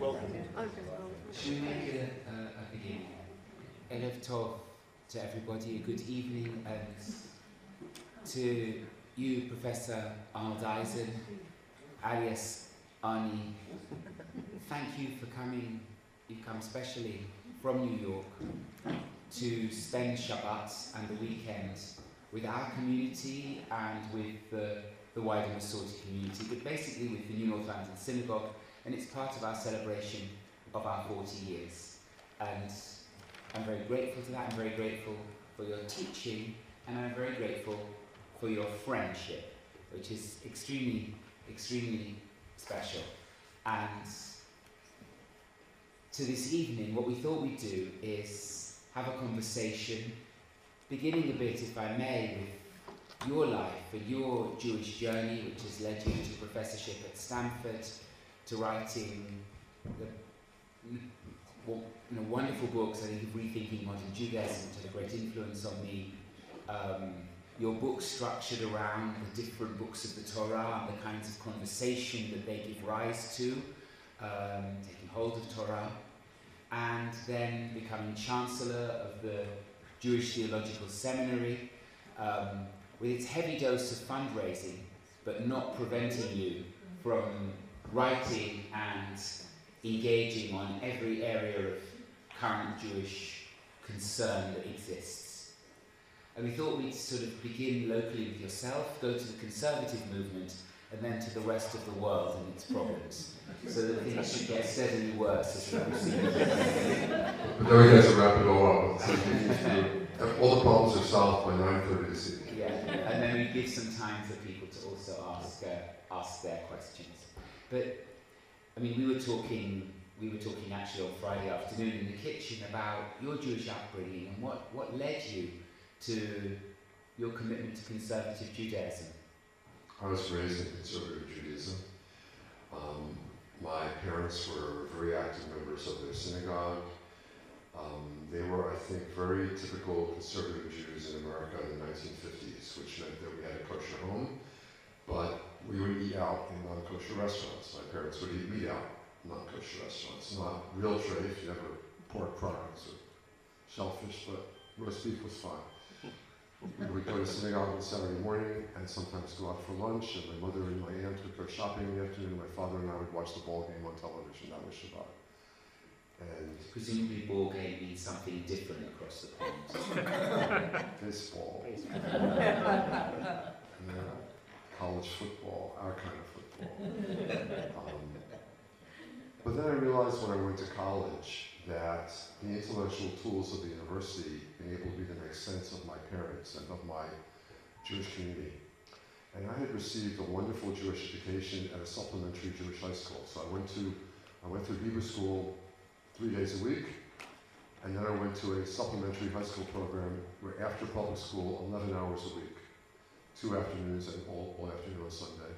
Should we make a beginning? Erev Tov to everybody, a good evening, and to you, Professor Arnold Eisen, alias Arnie, thank you for coming. You come specially from New York to spend Shabbat and the weekend with our community and with the wider Masorti community, but basically with the new North London Synagogue, and it's part of our celebration of our 40 years. And I'm very grateful to that. I'm very grateful for your teaching, and I'm very grateful for your friendship, which is extremely, extremely special. And to this evening, what we thought we'd do is have a conversation, beginning a bit, if I may, with your life and your Jewish journey, which has led you to professorship at Stanford, to writing wonderful books, I think, of Rethinking Modern Judaism, which had a great influence on me. Your books structured around the different books of the Torah and the kinds of conversation that they give rise to, taking hold of Torah, and then becoming Chancellor of the Jewish Theological Seminary, with its heavy dose of fundraising, but not preventing you from writing and engaging on every area of current Jewish concern that exists. And we thought we'd sort of begin locally with yourself, go to the conservative movement, and then to the rest of the world and its problems, so that things should get steadily worse as we proceed. But then we get to wrap it all up. So all the problems are solved by 9:30 this evening. Yeah, and then we give some time for people to also ask their questions. But I mean, we were talking actually on Friday afternoon in the kitchen about your Jewish upbringing and what led you to your commitment to Conservative Judaism. I was raised in Conservative Judaism. My parents were very active members of their synagogue. They were, I think, very typical conservative Jews in America in the 1950s, which meant that we had a kosher home, but we would eat out in non-kosher restaurants. My parents would eat meat out in non-kosher restaurants. Not real treif, never pork products or shellfish, but roast beef was fine. We would go to synagogue on Saturday morning and sometimes go out for lunch, and my mother and my aunt would go shopping in the afternoon, and my father and I would watch the ball game on television. That was Shabbat. And presumably ball game means something different across the pond. Baseball. College football, our kind of football. But then I realized when I went to college that the intellectual tools of the university enabled me to make sense of my parents and of my Jewish community. And I had received a wonderful Jewish education at a supplementary Jewish high school. So I went to Hebrew school 3 days a week, and then I went to a supplementary high school program where after public school, 11 hours a week, 2 afternoons and all afternoon on Sunday,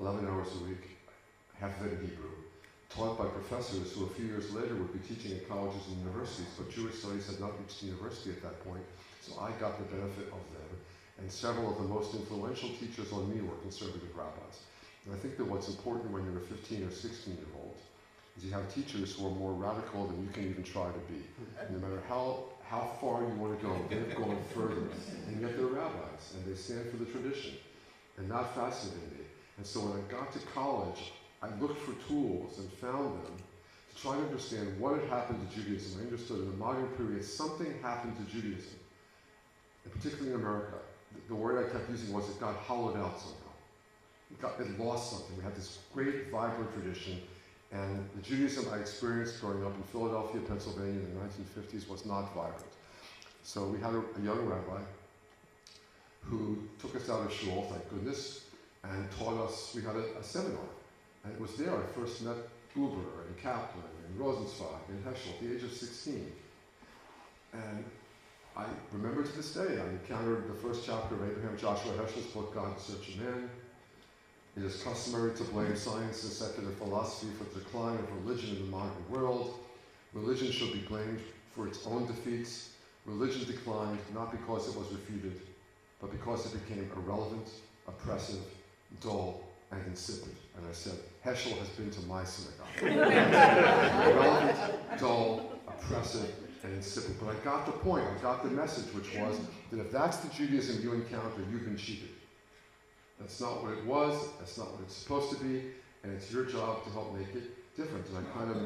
11 hours a week, half of it in Hebrew, taught by professors who a few years later would be teaching at colleges and universities, but Jewish studies had not reached the university at that point, so I got the benefit of them. And several of the most influential teachers on me were conservative rabbis. And I think that what's important when you're a 15 or 16-year-old is you have teachers who are more radical than you can even try to be. No matter how far you want to go, they've gone further. And yet they're rabbis, and they stand for the tradition. And that fascinated me. And so when I got to college, I looked for tools and found them to try to understand what had happened to Judaism. I understood in the modern period something happened to Judaism, and particularly in America. The word I kept using was it got hollowed out somehow. It lost something. We had this great, vibrant tradition, and the Judaism I experienced growing up in Philadelphia, Pennsylvania in the 1950s was not vibrant. So we had a young rabbi who took us out of shul, thank goodness, and taught us. We had a seminar. And it was there I first met Huber and Kaplan and Rosenzweig and Heschel at the age of 16. And I remember to this day, I encountered the first chapter of Abraham Joshua Heschel's book, God in Search of Man. It is customary to blame science and secular philosophy for the decline of religion in the modern world. Religion should be blamed for its own defeats. Religion declined not because it was refuted, but because it became irrelevant, oppressive, dull, and insipid. And I said, Heschel has been to my synagogue. Irrelevant, dull, oppressive, and insipid. But I got the point, I got the message, which was that if that's the Judaism you encounter, you've been cheated. That's not what it was, that's not what it's supposed to be, and it's your job to help make it different. And I kind of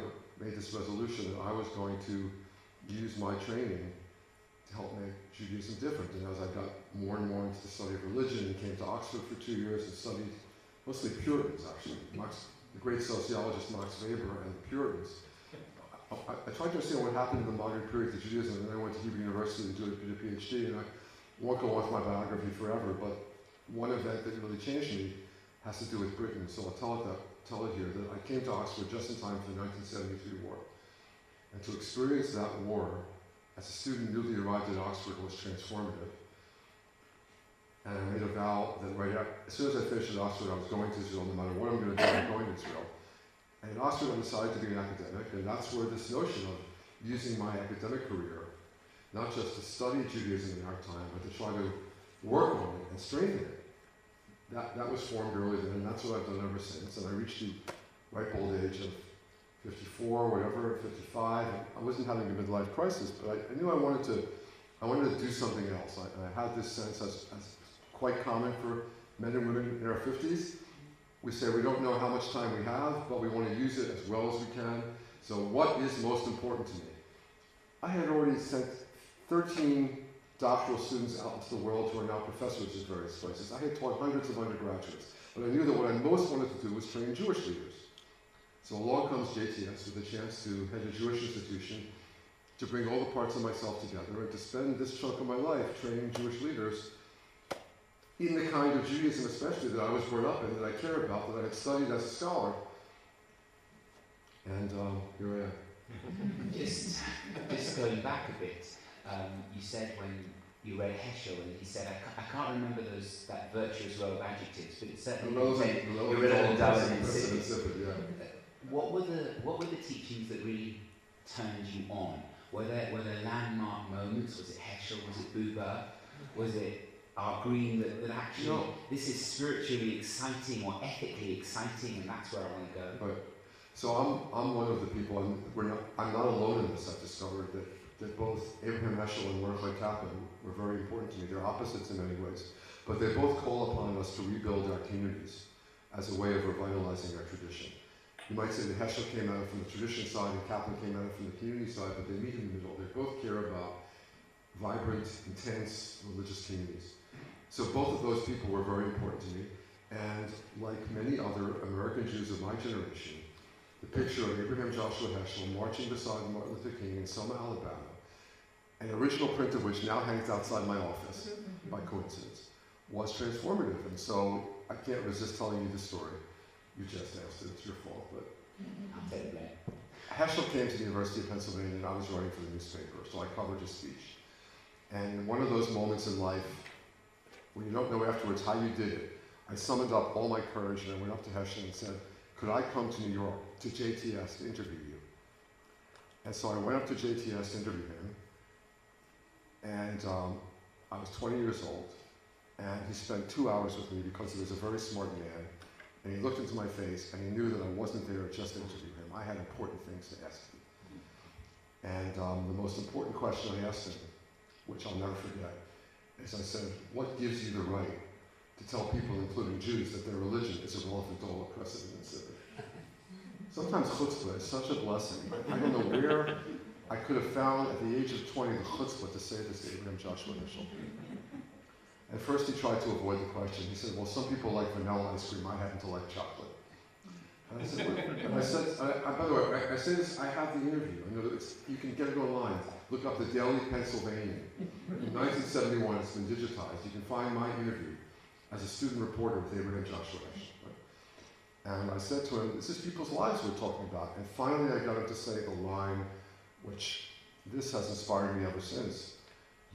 made this resolution that I was going to use my training to help make Judaism different. And as I got more and more into the study of religion and came to Oxford for 2 years and studied mostly Puritans, actually, the great sociologist Max Weber and the Puritans, I tried to understand what happened in the modern period to Judaism, and then I went to Hebrew University to do a PhD, and I won't go on with my biography forever, but one event that really changed me has to do with Britain, so I'll tell it here, that I came to Oxford just in time for the 1973 war. And to experience that war as a student newly arrived at Oxford was transformative. And I made a vow that as soon as I finished at Oxford, I was going to Israel. No matter what I'm going to do, I'm going to Israel. And at Oxford, I decided to be an academic, and that's where this notion of using my academic career, not just to study Judaism in our time, but to try to work on it and strengthen it. That was formed early then, and that's what I've done ever since. And I reached the ripe old age of 54, whatever, 55. I wasn't having a midlife crisis, but I knew I wanted to do something else. I had this sense, as quite common for men and women in our 50s. We say we don't know how much time we have, but we want to use it as well as we can. So what is most important to me? I had already sent 13 doctoral students out into the world who are now professors at various places. I had taught hundreds of undergraduates, but I knew that what I most wanted to do was train Jewish leaders. So along comes JTS with a chance to head a Jewish institution, to bring all the parts of myself together, and to spend this chunk of my life training Jewish leaders in the kind of Judaism especially that I was brought up in, that I care about, that I had studied as a scholar. And here I am. Just going back a bit, you said when you read Heschel, and he said, I can't remember that virtuous row of adjectives, but it certainly irrelevant, dull, and insipid. What were the teachings that really turned you on? Were there landmark moments? Was it Heschel? Was it Buber? Was it Art Green that actually this is spiritually exciting or ethically exciting, and that's where I want to go? Right. So I'm one of the people, and I'm not alone in this. I've discovered that both Abraham Heschel and Mordechai Kaplan were very important to me. They're opposites in many ways, but they both call upon us to rebuild our communities as a way of revitalizing our tradition. You might say that Heschel came at it from the tradition side and Kaplan came at it from the community side, but they meet in the middle. They both care about vibrant, intense religious communities. So both of those people were very important to me, and like many other American Jews of my generation, the picture of Abraham Joshua Heschel marching beside Martin Luther King in Selma, Alabama, an original print of which now hangs outside my office by coincidence, was transformative. And so I can't resist telling you the story. You just asked it, it's your fault, but I'll take it. Heschel came to the University of Pennsylvania, and I was writing for the newspaper, so I covered his speech. And one of those moments in life when you don't know afterwards how you did it, I summoned up all my courage and I went up to Heschel and said, could I come to New York, to JTS, to interview you? And so I went up to JTS to interview him, and I was 20 years old, and he spent 2 hours with me because he was a very smart man, and he looked into my face, and he knew that I wasn't there just to interview him. I had important things to ask him. And the most important question I asked him, which I'll never forget, is I said, what gives you the right to tell people, including Jews, that their religion is irrelevant, dull, oppressive, and insipid? Sometimes chutzpah is such a blessing. I don't know where I could have found at the age of 20 the chutzpah to say this to Abraham Joshua Heschel. At first he tried to avoid the question. He said, well, some people like vanilla ice cream, I happen to like chocolate. And I said, by the way, I say this, I have the interview. I know that you can get it online. Look up the Daily Pennsylvanian. In 1971, it's been digitized. You can find my interview as a student reporter with Abraham Joshua Heschel. Right? And I said to him, this is people's lives we're talking about. And finally I got him to say the line, which this has inspired me ever since.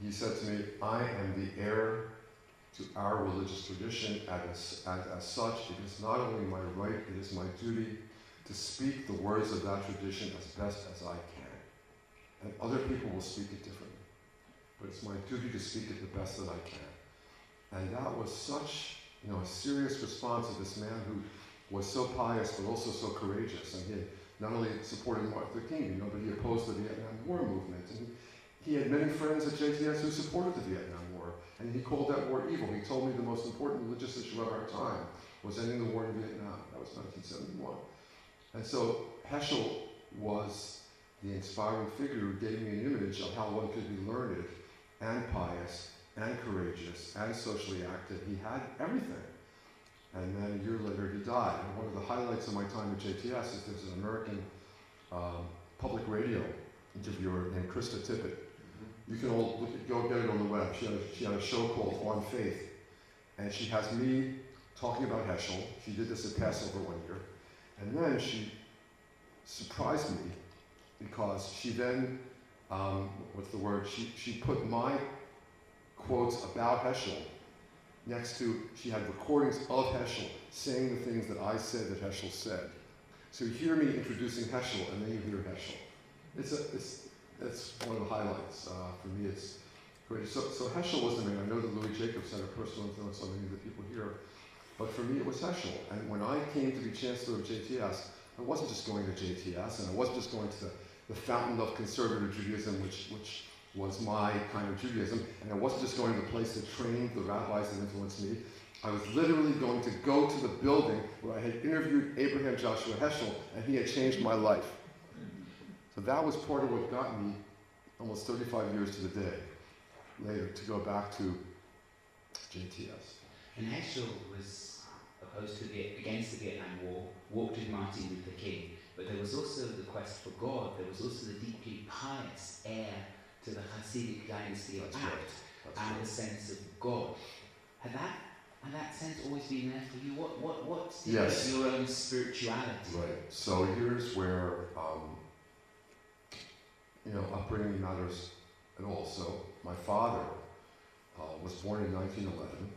He said to me, I am the heir to our religious tradition, and as such, it is not only my right, it is my duty to speak the words of that tradition as best as I can. And other people will speak it differently. But it's my duty to speak it the best that I can. And that was such a serious response of this man who was so pious but also so courageous. And he had not only supported Martin Luther King, but he opposed the Vietnam War movement. And he had many friends at JTS who supported the Vietnam War. And he called that war evil. He told me the most important religious issue of our time was ending the war in Vietnam. That was 1971. And so Heschel was the inspiring figure who gave me an image of how one could be learned and pious and courageous and socially active. He had everything. And then a year later he died. And one of the highlights of my time at JTS is there's an American public radio interviewer named Krista Tippett. You can all go get it on the web. She had a show called On Faith. And she has me talking about Heschel. She did this at Passover one year. And then she surprised me because she then, she put my quotes about Heschel next to, she had recordings of Heschel saying the things that I said that Heschel said. So you hear me introducing Heschel and then you hear Heschel. It's one of the highlights. For me, it's great. So Heschel was the man. I know that Louis Jacobs had a personal influence on many of the people here, but for me it was Heschel. And when I came to be Chancellor of JTS, I wasn't just going to JTS, and I wasn't just going to the fountain of Conservative Judaism, which was my kind of Judaism, and I wasn't just going to the place that trained the rabbis that influenced me. I was literally going to go to the building where I had interviewed Abraham Joshua Heschel, and he had changed my life. So that was part of what got me almost 35 years to the day later to go back to JTS. And Heschel was opposed to against the Vietnam War, walked with Martin Luther King, but there was also the quest for God. There was also the deeply pious heir to the Hasidic dynasty of and the sense of God. Had that sense always been there for you? What stimulated your own spirituality? Right. So here's where upbringing matters at all. So my father was born in 1911,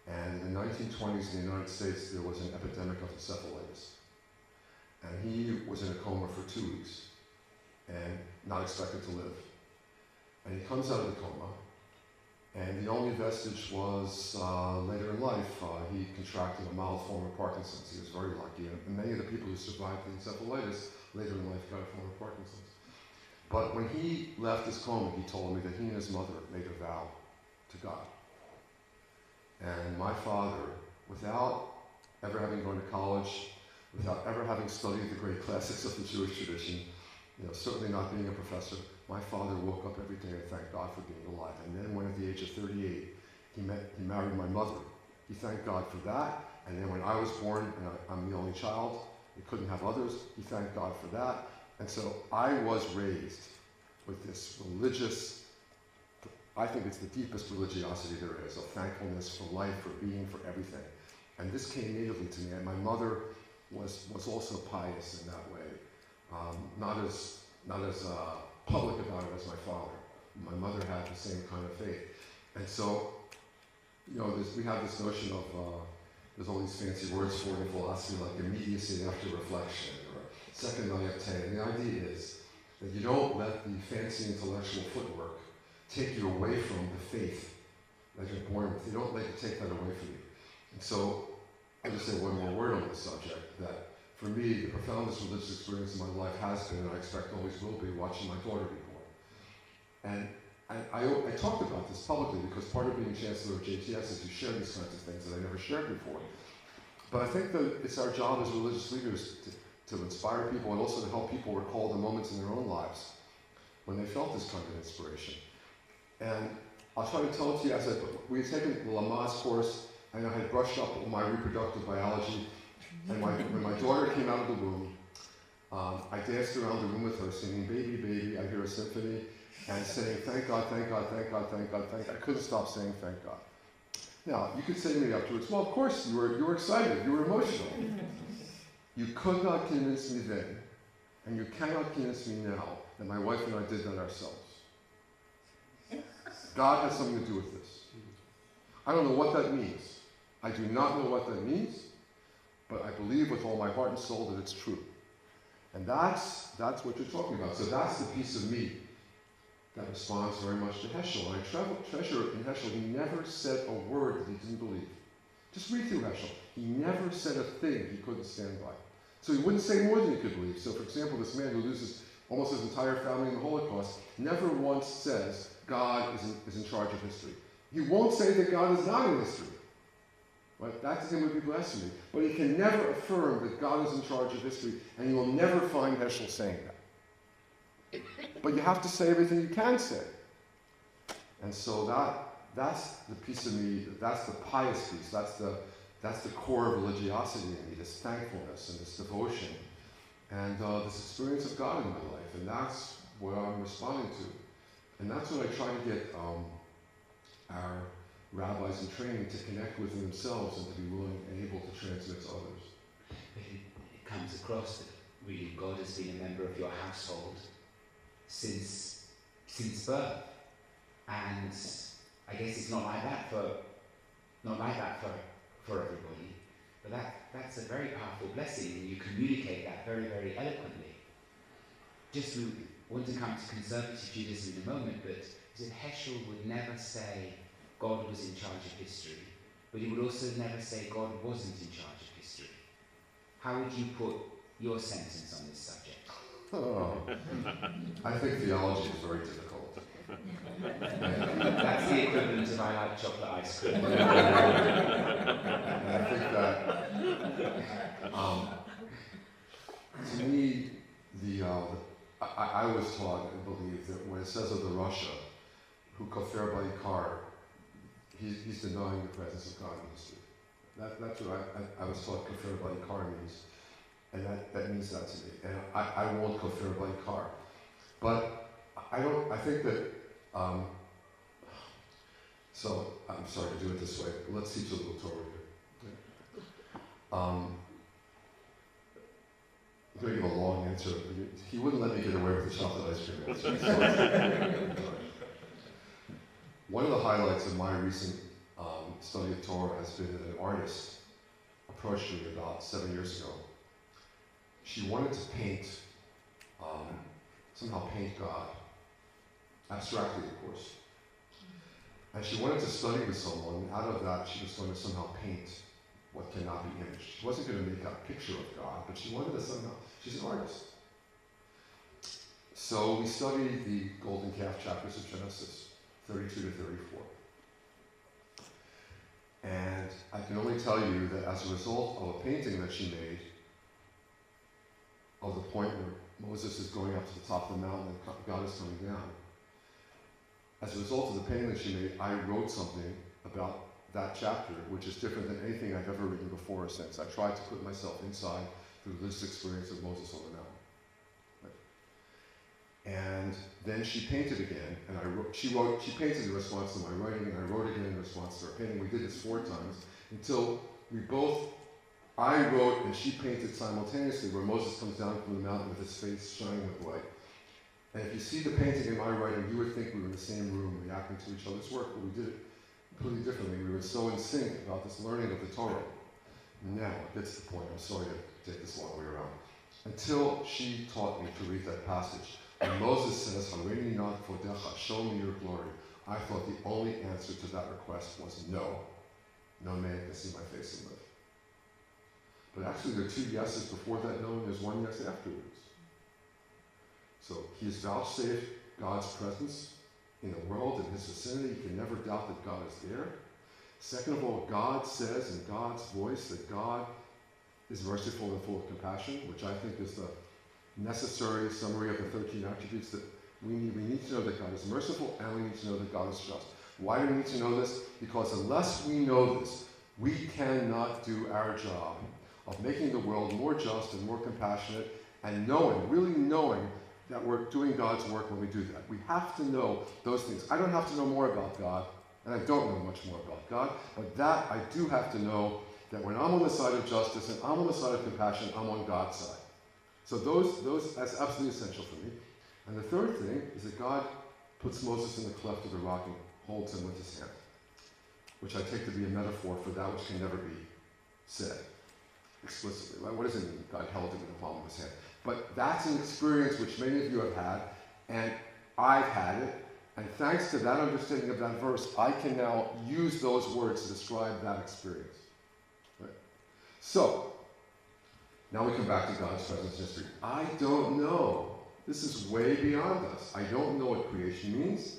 and in the 1920s in the United States there was an epidemic of encephalitis, and he was in a coma for 2 weeks and not expected to live. And he comes out of the coma, and the only vestige was later in life he contracted a mild form of Parkinson's. He was very lucky, and many of the people who survived the encephalitis later in life got a form of Parkinson's. But when he left his coma, he told me that he and his mother made a vow to God. And my father, without ever having gone to college, without ever having studied the great classics of the Jewish tradition, certainly not being a professor, my father woke up every day and thanked God for being alive. And then when at the age of 38, he married my mother. He thanked God for that. And then when I was born, and I'm the only child, he couldn't have others, he thanked God for that. And so I was raised with this religious, I think it's the deepest religiosity there is, of thankfulness for life, for being, for everything. And this came natively to me. And my mother was also pious in that way, not as public about it as my father. My mother had the same kind of faith. And so, we have this notion of, there's all these fancy words for it in philosophy, like immediacy after reflection, or second naivete. And the idea is that you don't let the fancy intellectual footwork take you away from the faith that you're born with. You don't let it take that away from you. And so, I'll just say one more word on this subject, that for me, the profoundest religious experience in my life has been, and I expect always will be, watching my daughter be born. And I talked about this publicly because part of being Chancellor of JTS is to share these kinds of things that I never shared before. But I think that it's our job as religious leaders to inspire people and also to help people recall the moments in their own lives when they felt this kind of inspiration. And I'll try to tell it to you as we had taken the Lamaze course, and I had brushed up on my reproductive biology. And when my daughter came out of the womb, I danced around the room with her singing, "Baby, baby, I hear a symphony," and saying, "Thank God, thank God, thank God, thank God, thank God." I couldn't stop saying thank God. Now, you could say to me afterwards, well, of course, you were excited, you were emotional. You could not convince me then, and you cannot convince me now, that my wife and I did that ourselves. God has something to do with this. I don't know what that means. I do not know what that means, but I believe with all my heart and soul that it's true. And that's what you're talking about. So that's the piece of me that responds very much to Heschel. And I treasure in Heschel, he never said a word that he didn't believe. Just read through Heschel. He never said a thing he couldn't stand by. So he wouldn't say more than he could believe. So for example, this man who loses almost his entire family in the Holocaust never once says God is in charge of history. He won't say that God is not in history. Right? That to him would be blasphemy. But he can never affirm that God is in charge of history, and you will never find Heschel saying that. But you have to say everything you can say. And so that's the piece of me, that's the pious piece, that's the core of religiosity in me, this thankfulness and this devotion, and this experience of God in my life. And that's what I'm responding to. And that's what I try to get our rabbis in training to connect with themselves and to be willing and able to transmit to others. It comes across that really God has been a member of your household since birth. And I guess it's not like that for everybody. But that's a very powerful blessing, and you communicate that very, very eloquently. Just we want to come to Conservative Judaism in a moment, but Heschel would never say God was in charge of history, but he would also never say God wasn't in charge of history. How would you put your sentence on this subject? Oh, I think theology is very difficult. That's the equivalent of I like chocolate ice cream. And I think that, to me, I was taught and believe that when it says of the Russia, who kafir ba'ikar, he's denying the presence of God in history. That's what I was taught kafir ba'ikar means. And that means that to me. And I won't kafir ba'ikar. But I think that, so I'm sorry to do it this way, but let's teach a little Torah here. I'm going to give a long answer. He wouldn't let me get away with the chocolate ice cream answer. One of the highlights of my recent study of Torah has been that an artist approached me about 7 years ago. She wanted to paint, somehow paint God, abstractly of course. And she wanted to study with someone, and out of that she was going to somehow paint what cannot be imaged. She wasn't going to make a picture of God, but she wanted to somehow, she's an artist. So we studied the Golden Calf chapters of Genesis, 32 to 34. And I can only tell you that as a result of a painting that she made, of the point where Moses is going up to the top of the mountain and God is coming down, as a result of the painting that she made, I wrote something about that chapter, which is different than anything I've ever written before or since. I tried to put myself inside the religious experience of Moses on the mountain. And then she painted again, and she painted in response to my writing, and I wrote again in response to her painting. We did this 4 times until I wrote and she painted simultaneously, where Moses comes down from the mountain with his face shining with light. And if you see the painting in my writing, you would think we were in the same room reacting to each other's work, but we did it completely differently. We were so in sync about this learning of the Torah. Now, it gets to the point, I'm sorry to take this long way around, until she taught me to read that passage. When Moses says, "Hareini nat kvodecha," show me your glory, I thought the only answer to that request was no. No man can see my face and live. But actually there are 2 yeses before that no, and there's 1 yes afterwards. So he has vouchsafed God's presence in the world, in his vicinity. You can never doubt that God is there. Second of all, God says in God's voice that God is merciful and full of compassion, which I think is the necessary summary of the 13 attributes that we need. We need to know that God is merciful, and we need to know that God is just. Why do we need to know this? Because unless we know this, we cannot do our job of making the world more just and more compassionate, and really knowing that we're doing God's work when we do that. We have to know those things. I don't have to know more about God, and I don't know much more about God, but that I do have to know that when I'm on the side of justice and I'm on the side of compassion, I'm on God's side. So that's absolutely essential for me. And the third thing is that God puts Moses in the cleft of the rock and holds him with his hand, which I take to be a metaphor for that which can never be said explicitly. Right? What does it mean, God held him in the palm of his hand? But that's an experience which many of you have had, and I've had it, and thanks to that understanding of that verse, I can now use those words to describe that experience. So, now we come back to God's presence in history. I don't know. This is way beyond us. I don't know what creation means.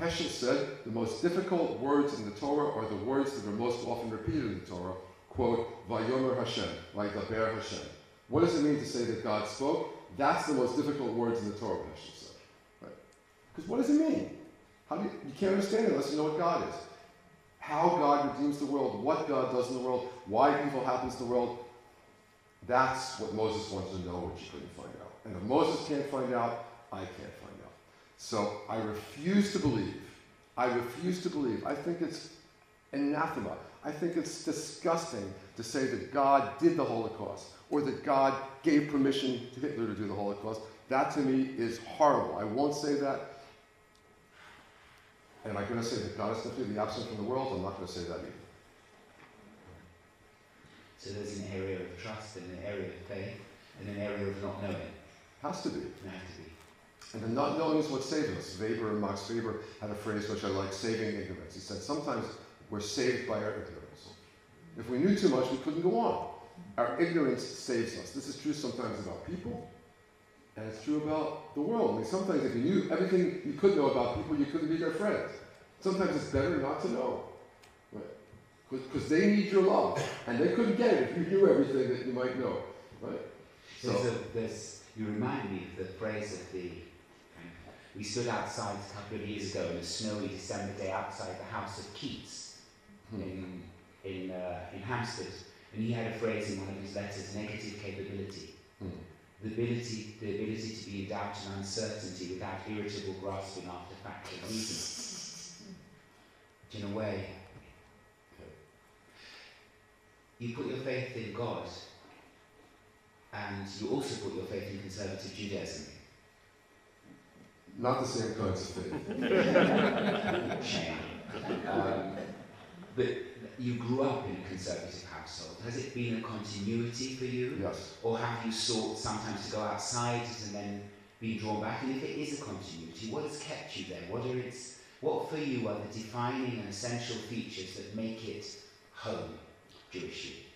Heschel said the most difficult words in the Torah are the words that are most often repeated in the Torah. Quote, Vayomer Hashem, Vaydaber Hashem. What does it mean to say that God spoke? That's the most difficult words in the Torah, Heschel said. Right? Because what does it mean? You can't understand it unless you know what God is. How God redeems the world, what God does in the world, why evil happens in the world. That's what Moses wanted to know, which he couldn't find out. And if Moses can't find out, I can't find out. So I refuse to believe. I think it's anathema. I think it's disgusting to say that God did the Holocaust or that God gave permission to Hitler to do the Holocaust. That to me is horrible. I won't say that. And am I going to say that God is completely absent from the world? I'm not going to say that either. So there's an area of trust and an area of faith and an area of not knowing. Has to be. It has to be. And the not knowing is what saves us. Max Weber had a phrase which I like, saving ignorance. He said, sometimes we're saved by our ignorance. If we knew too much, we couldn't go on. Our ignorance saves us. This is true sometimes about people, and it's true about the world. I mean, sometimes if you knew everything you could know about people, you couldn't be their friends. Sometimes it's better not to know. Because they need your love, and they couldn't get it if you knew everything that you might know. Right? So, you remind me of the phrase of we stood outside a couple of years ago on a snowy December day outside the house of Keats in Hampstead, and he had a phrase in one of his letters, negative capability. The ability to be in doubt and uncertainty without irritable grasping after fact and reason. In a way, you put your faith in God, and you also put your faith in Conservative Judaism. Not the same kinds of faith. Shame. But you grew up in a conservative household. Has it been a continuity for you? Yes. Or have you sought sometimes to go outside and then be drawn back? And if it is a continuity, what has kept you there? What for you are the defining and essential features that make it home, Jewishly?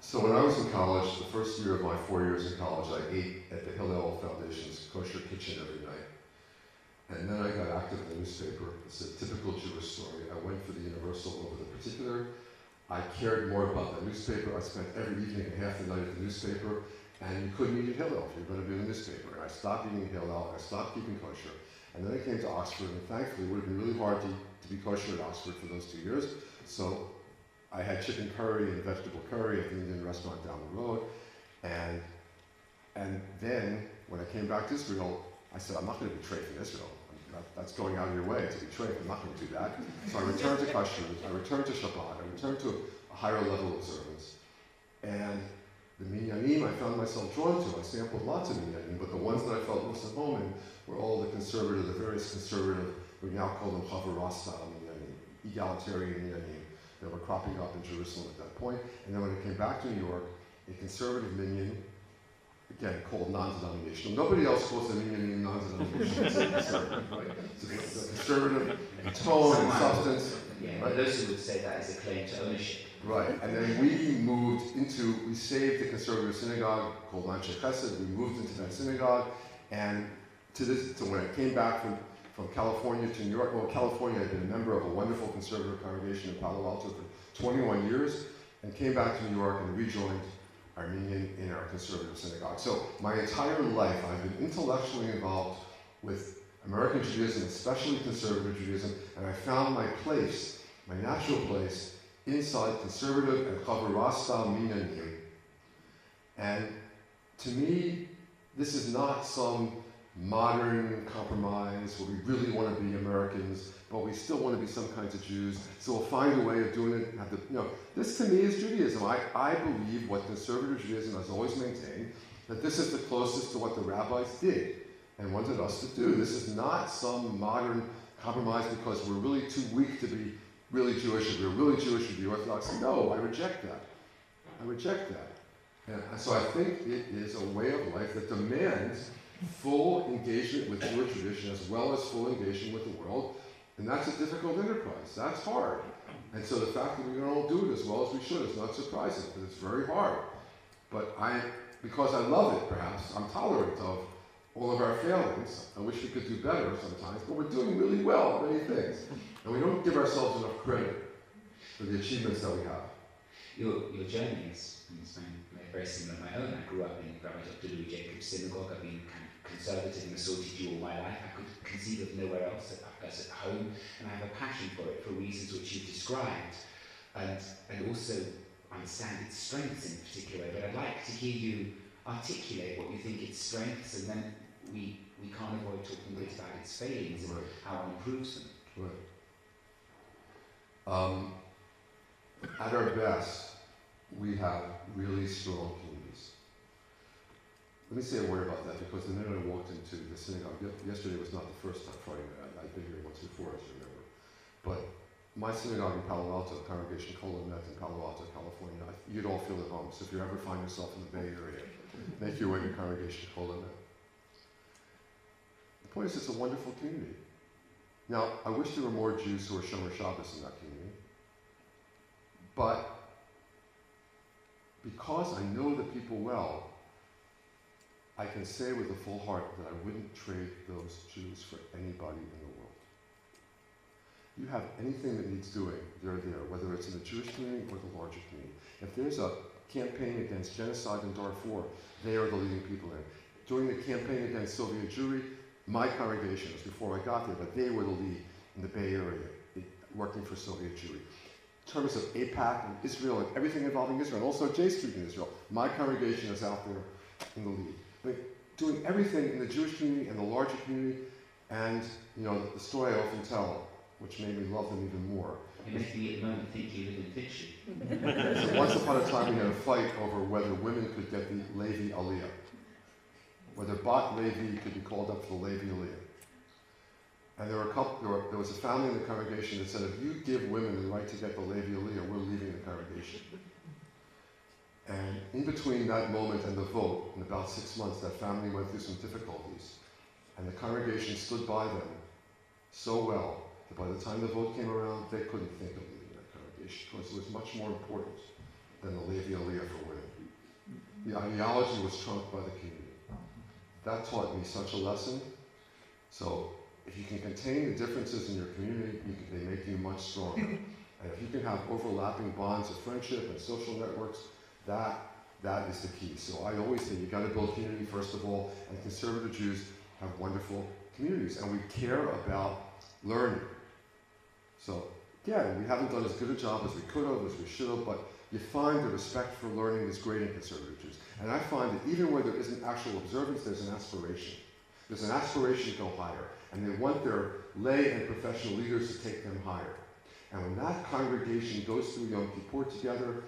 So when I was in college, the first year of my 4 years in college, I ate at the Hillel Foundation's kosher kitchen every night. And then I got active in the newspaper. It's a typical Jewish story. I went for the universal over the particular. I cared more about the newspaper. I spent every evening and half the night at the newspaper. And you couldn't eat at Hillel if you were going to be in the newspaper. And I stopped eating at Hillel. I stopped keeping kosher. And then I came to Oxford. And thankfully, it would have been really hard to be kosher at Oxford for those 2 years. So I had chicken curry and vegetable curry at the Indian restaurant down the road. And then, when I came back to Israel, I said, I'm not going to betray from Israel. That's going out of your way to betray. I'm not going to do that. So I returned to kashrut, I returned to Shabbat, I returned to a higher level of observance. And the minyanim I found myself drawn to. I sampled lots of minyanim, but the ones that I felt most at home in were all the various conservative, we now call them Chavarah style minyanim, egalitarian minyanim, that were cropping up in Jerusalem at that point. And then when I came back to New York, a conservative minyan, again, called non-denominational. Nobody else calls the minyanim non-denominational. It's conservative, right? So the conservative tone and substance. Yeah, right? Those who would say that is a claim to ownership. Right, and then we saved the conservative synagogue called Anshe Chesed. We moved into that synagogue, and so when I came back from California to New York, California, I'd been a member of a wonderful conservative congregation in Palo Alto for 21 years, and came back to New York and rejoined Armenian in our conservative synagogue. So my entire life, I've been intellectually involved with American Judaism, especially conservative Judaism, and I found my place, my natural place, inside conservative and Chavarah style minyanim. And to me, this is not some modern compromise where we really want to be Americans, but we still want to be some kinds of Jews, so we'll find a way of doing it. This to me is Judaism. I believe what conservative Judaism has always maintained, that this is the closest to what the rabbis did and wanted us to do. This is not some modern compromise because we're really too weak to be really Jewish. If we're really Jewish, we'd be Orthodox. No, I reject that. I reject that. And so I think it is a way of life that demands full engagement with Jewish tradition as well as full engagement with the world. And that's a difficult enterprise. That's hard. And so the fact that we don't all do it as well as we should is not surprising, because it's very hard. But because I love it, perhaps, I'm tolerant of all of our failings. I wish we could do better sometimes, but we're doing really well at many things. And we don't give ourselves enough credit for the achievements that we have. Your journey is very similar to my own. I grew up in Rabbi Jonathan Wittenberg's synagogue. I've been kind of conservative and Massorti Jew all my life. I could conceive of nowhere else as at home, and I have a passion for it for reasons which you've described, and also understand its strengths in a particular way. But I'd like to hear you articulate what you think its strengths, and then we can't avoid talking a bit about its failings and how one improves them. Right. At our best, we have really strong communities. Let me say a word about that, because the minute I walked into the synagogue, yesterday was not the first time, Friday night, I'd been here once before, as you remember. But my synagogue in Palo Alto, Congregation Kol Hamet in Palo Alto, California, you'd all feel at home. So if you ever find yourself in the Bay Area, make your way to Congregation Kol Hamet. The point is, it's a wonderful community. Now, I wish there were more Jews who are Shomer Shabbos in that community. But because I know the people well, I can say with a full heart that I wouldn't trade those Jews for anybody in the world. You have anything that needs doing, they're there, whether it's in the Jewish community or the larger community. If there's a campaign against genocide in Darfur, they are the leading people in it. During the campaign against Soviet Jewry, my congregation, it was before I got there, but they were the lead in the Bay Area, working for Soviet Jewry. In terms of AIPAC and Israel and everything involving Israel, and also J Street in Israel, my congregation is out there in the lead. I mean, doing everything in the Jewish community and the larger community, and the story I often tell, which made me love them even more. You make me at the moment think you live in fiction. So once upon a time we had a fight over whether women could get the Levi Aliyah, whether Bat Levi could be called up for the Levi Aliyah. And there was a family in the congregation that said, if you give women the right to get the Levi Aliyah, we're leaving the congregation. And in between that moment and the vote, in about 6 months, that family went through some difficulties. And the congregation stood by them so well that by the time the vote came around, they couldn't think of leaving that congregation, because it was much more important than the Levi Aliyah for women. The ideology was trumped by the community. That taught me such a lesson. So if you can contain the differences in your community, they make you much stronger. And if you can have overlapping bonds of friendship and social networks, that is the key. So I always say you've got to build community first of all, and conservative Jews have wonderful communities, and we care about learning. So again, we haven't done as good a job as we could have, as we should have, but you find the respect for learning is great in conservative Jews. And I find that even where there isn't actual observance, there's an aspiration. There's an aspiration to go higher, and they want their lay and professional leaders to take them higher. And when that congregation goes through Yom Kippur together,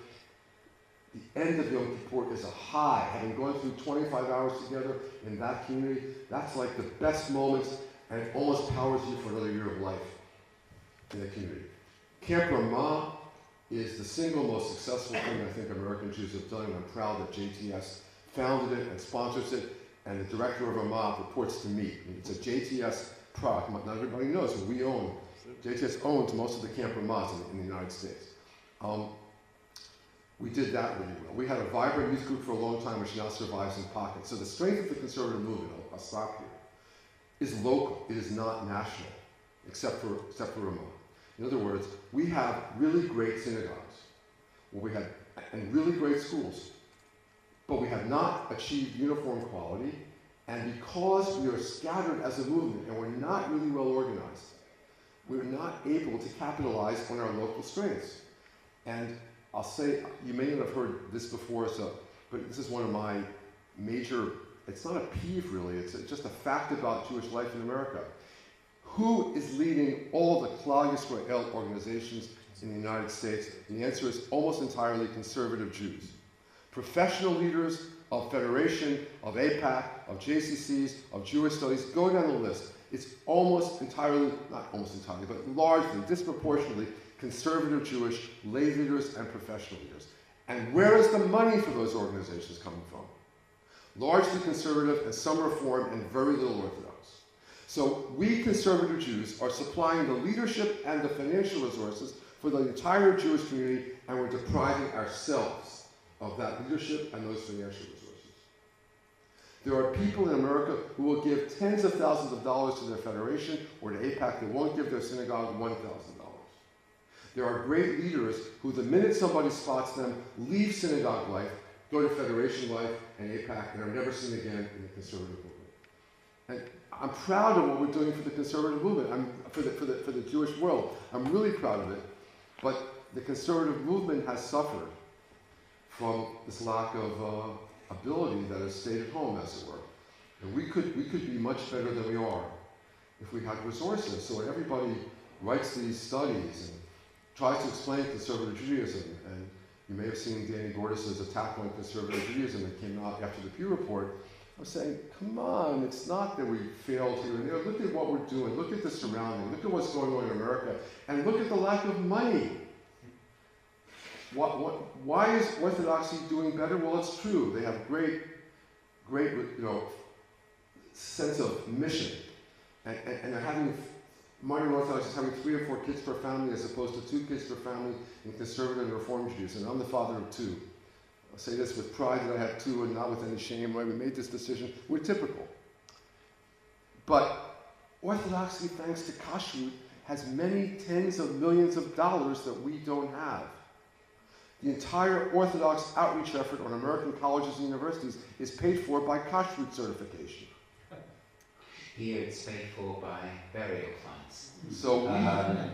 the end of Yom Kippur is a high. Having gone through 25 hours together in that community, that's like the best moments, and it almost powers you for another year of life in the community. Camp Ramah is the single most successful thing I think American Jews have done, and I'm proud that JTS founded it and sponsors it, and the director of Ramah reports to me. It's a JTS product. Not everybody knows, but we own. JTS owns most of the Camp Ramahs in the United States. We did that really well. We had a vibrant youth group for a long time, which now survives in pockets. So the strength of the conservative movement, I'll stop here, is local. It is not national, except for Ramah. In other words, we have really great synagogues, and really great schools, but we have not achieved uniform quality, and because we are scattered as a movement and we're not really well organized, we're not able to capitalize on our local strengths. And I'll say, you may not have heard this before, but this is one of my major, it's not a peeve really, it's just a fact about Jewish life in America. Who is leading all the Klal Yisrael organizations in the United States? And the answer is almost entirely conservative Jews. Professional leaders of Federation, of AIPAC, of JCCs, of Jewish Studies, go down the list. It's almost entirely, not almost entirely, but largely, disproportionately, conservative Jewish lay leaders and professional leaders. And where is the money for those organizations coming from? Largely conservative and some reform and very little Orthodox. So we conservative Jews are supplying the leadership and the financial resources for the entire Jewish community, and we're depriving ourselves of that leadership and those financial resources. There are people in America who will give tens of thousands of dollars to their federation or to AIPAC. They won't give their synagogue $1,000. There are great leaders who, the minute somebody spots them, leave synagogue life, go to federation life and AIPAC, and are never seen again in the conservative movement. And I'm proud of what we're doing for the conservative movement, for the Jewish world. I'm really proud of it. But the conservative movement has suffered from this lack of ability that has stayed at home, as it were. And we could be much better than we are if we had resources. So when everybody writes these studies and tries to explain conservative Judaism, and you may have seen Danny Gordis's attack on conservative Judaism that came out after the Pew Report. I'm saying, come on, it's not that we failed here and there. Look at what we're doing. Look at the surrounding. Look at what's going on in America. And look at the lack of money. Why is Orthodoxy doing better? Well, it's true. They have great sense of mission. And they're having, modern Orthodox is having 3 or 4 kids per family as opposed to 2 kids per family in conservative and Reform Judaism. And I'm the father of 2. I'll say this with pride that I have 2 and not with any shame. Right? We made this decision. We're typical. But Orthodoxy, thanks to kashrut, has many tens of millions of dollars that we don't have. The entire Orthodox outreach effort on American colleges and universities is paid for by kashrut certification. Here it's paid for by burial funds. So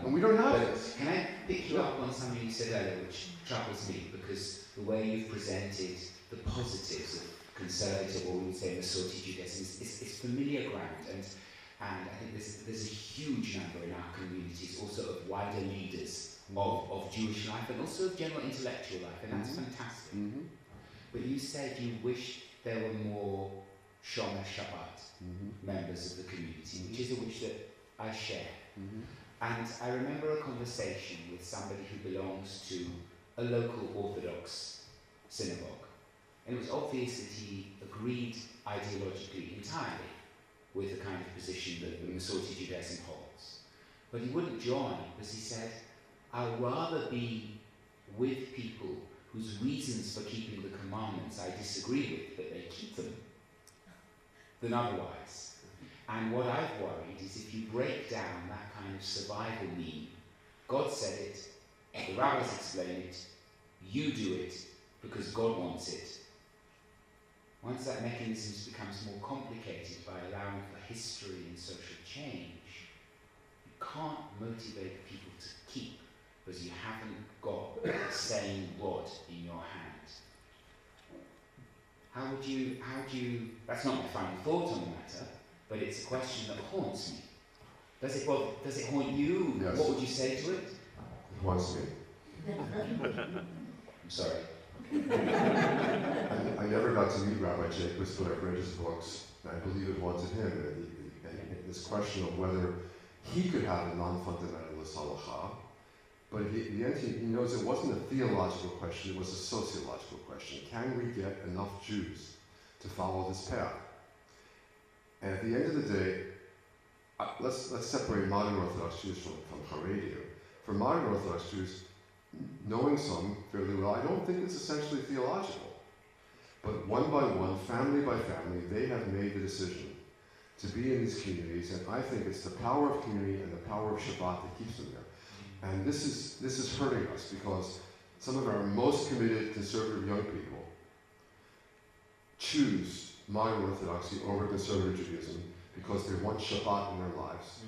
we don't have this. Can I pick you up on something you said earlier, which troubles me, because the way you've presented the positives of conservative, or we would say Massorti Judaism, is familiar ground, and I think there's a huge number in our communities also of wider leaders of Jewish life and also of general intellectual life, and that's fantastic. But you said you wish there were more Shomer Shabbat members of the community, which is a wish that I share. And I remember a conversation with somebody who belongs to a local Orthodox synagogue. And it was obvious that he agreed ideologically entirely with the kind of position that the Massorti Judaism holds. But he wouldn't join because he said, I'd rather be with people whose reasons for keeping the commandments I disagree with, but they keep them, than otherwise. And what I've worried is if you break down that kind of survival need, God said it, the rabbis explain it, you do it because God wants it. Once that mechanism becomes more complicated by allowing for history and social change, you can't motivate people to keep because you haven't got the same rod in your hand. How would you, that's not my final thought on the matter, but it's a question that haunts me. Does it haunt you? Yes. What would you say to it? It haunts me. I'm sorry. I never got to meet Rabbi Jacobs, but I've read his books, and I believe it haunted him. And this question of whether he could have a non-fundamentalist halacha, but at the end he knows it wasn't a theological question, it was a sociological question. Can we get enough Jews to follow this path? And at the end of the day, let's separate modern Orthodox Jews from Haredi. For modern Orthodox Jews, knowing some fairly well, I don't think it's essentially theological. But one by one, family by family, they have made the decision to be in these communities, and I think it's the power of community and the power of Shabbat that keeps them there. And this is hurting us because some of our most committed conservative young people choose modern Orthodoxy over conservative Judaism because they want Shabbat in their lives.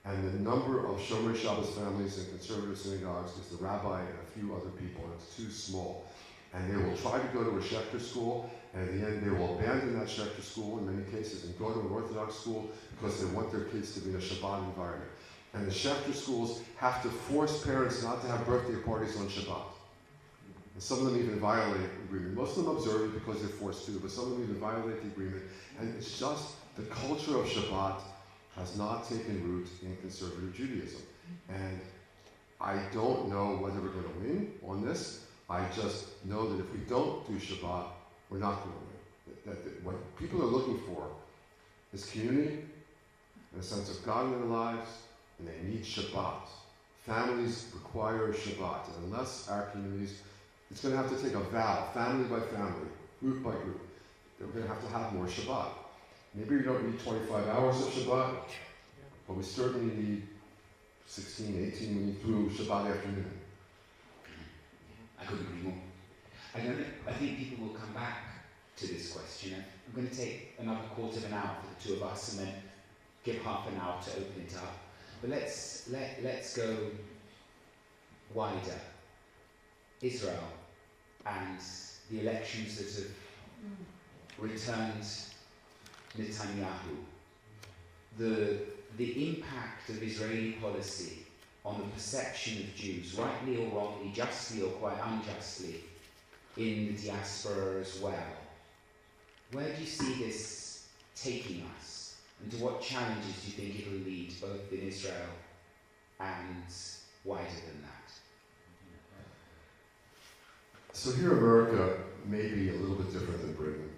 And the number of Shomer Shabbos families in conservative synagogues is the rabbi and a few other people, and it's too small. And they will try to go to a Schechter school, and at the end they will abandon that Schechter school in many cases and go to an Orthodox school because they want their kids to be in a Shabbat environment. And the Schechter schools have to force parents not to have birthday parties on Shabbat. And some of them even violate the agreement. Most of them observe it because they're forced to, but some of them even violate the agreement. And it's just the culture of Shabbat has not taken root in conservative Judaism. And I don't know whether we're going to win on this. I just know that if we don't do Shabbat, we're not going to win. That what people are looking for is community and a sense of God in their lives, and they need Shabbat Families require Shabbat, and unless our communities, it's going to have to take a vow, family by family, group by group. They're going to have more Shabbat. Maybe we don't need 25 hours of Shabbat, but we certainly need 16, 18, we need through Shabbat afternoon. I couldn't agree more. I think people will come back to this question. I'm going to take another quarter of an hour for the two of us and then give half an hour to open it up. But let's go wider. Israel and the elections that have returned Netanyahu. The impact of Israeli policy on the perception of Jews, rightly or wrongly, justly or quite unjustly, in the diaspora as well. Where do you see this taking us? And to what challenges do you think it will lead, both in Israel and wider than that? So here in America may be a little bit different than Britain.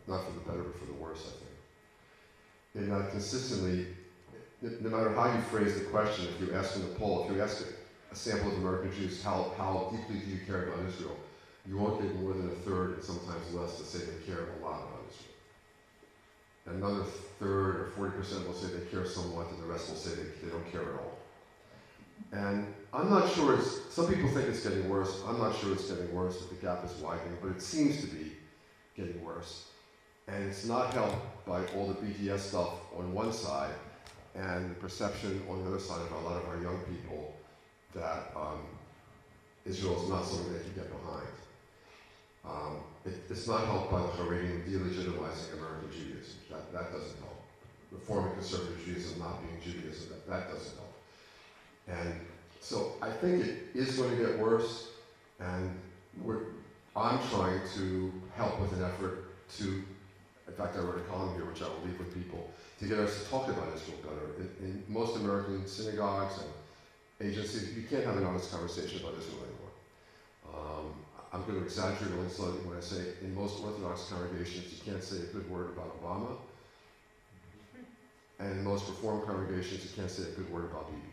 Not for the better, but for the worse, I think. In that consistently, no matter how you phrase the question, if you ask in a poll, if you ask a sample of American Jews, how deeply do you care about Israel, you won't get more than a third, and sometimes less, to say they care a lot about Israel. And another third or 40% will say they care somewhat, and the rest will say they don't care at all. And I'm not sure some people think it's getting worse. I'm not sure it's getting worse, that the gap is widening, but it seems to be getting worse. And it's not helped by all the BDS stuff on one side and the perception on the other side of a lot of our young people that Israel is not something they can get behind. It's not helped by the Haredim delegitimizing American Judaism. That doesn't help. Reforming Conservative Judaism not being Judaism, that doesn't help. And so I think it is going to get worse, and I'm trying to help with an effort to, in fact I wrote a column here which I will leave with people, to get us to talk about Israel better. In most American synagogues and agencies, you can't have an honest conversation about Israel anymore. I'm going to exaggerate only slightly when I say in most Orthodox congregations you can't say a good word about Obama, and in most Reformed congregations you can't say a good word about Bibi.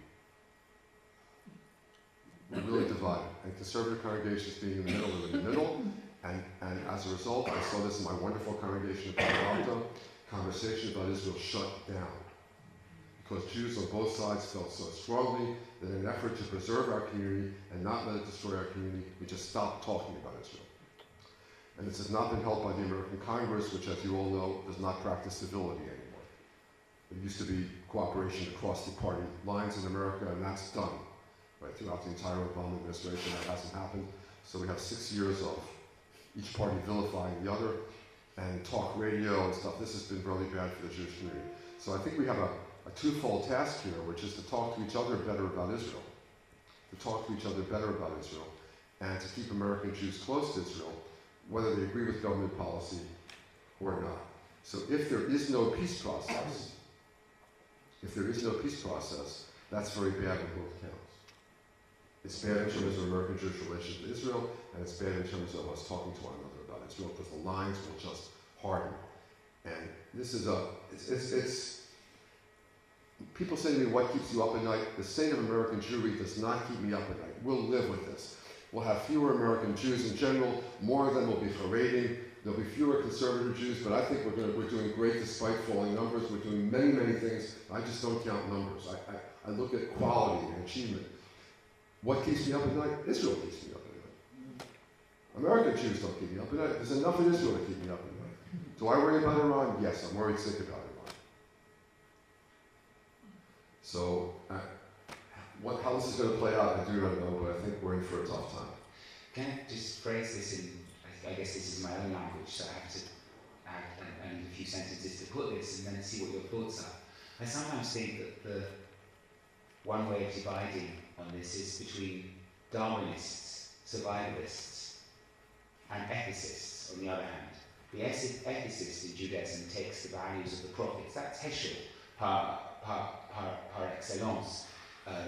We're really divided, and conservative congregations being in the middle are in the middle, and as a result, I saw this in my wonderful congregation in Palo Alto, conversation about Israel shut down. Because Jews on both sides felt so strongly that in an effort to preserve our community and not let it destroy our community, we just stopped talking about Israel. And this has not been helped by the American Congress, which, as you all know, does not practice civility anymore. There used to be cooperation across the party lines in America, and that's done. Right, throughout the entire Obama administration, that hasn't happened. So we have 6 years of each party vilifying the other, and talk radio and stuff. This has been really bad for the Jewish community. So I think we have a twofold task here, which is to talk to each other better about Israel, and to keep American Jews close to Israel, whether they agree with government policy or not. So if there is no peace process, that's very bad on both counts. It's bad in terms of American Jewish relations to Israel, and it's bad in terms of us talking to one another about Israel, because the lines will just harden. And this is it's people say to me, what keeps you up at night? The state of American Jewry does not keep me up at night. We'll live with this. We'll have fewer American Jews in general. More of them will be Haredim. There'll be fewer conservative Jews, but I think we're doing great despite falling numbers. We're doing many, many things. I just don't count numbers. I look at quality and achievement. What keeps me up at night? Israel keeps me up at night. American Jews don't keep me up at night. There's enough in Israel to keep me up at night. Do I worry about Iran? Yes, I'm worried sick about Iran. So, how this is going to play out, I do not know, but I think we're in for a tough time. Can I just phrase this in, I guess this is my own language, so I have to add a few sentences to put this and then see what your thoughts are. I sometimes think that the one way of dividing on this is between Darwinists, survivalists, and ethicists on the other hand. The ethicist in Judaism takes the values of the prophets, that's Heschel par excellence.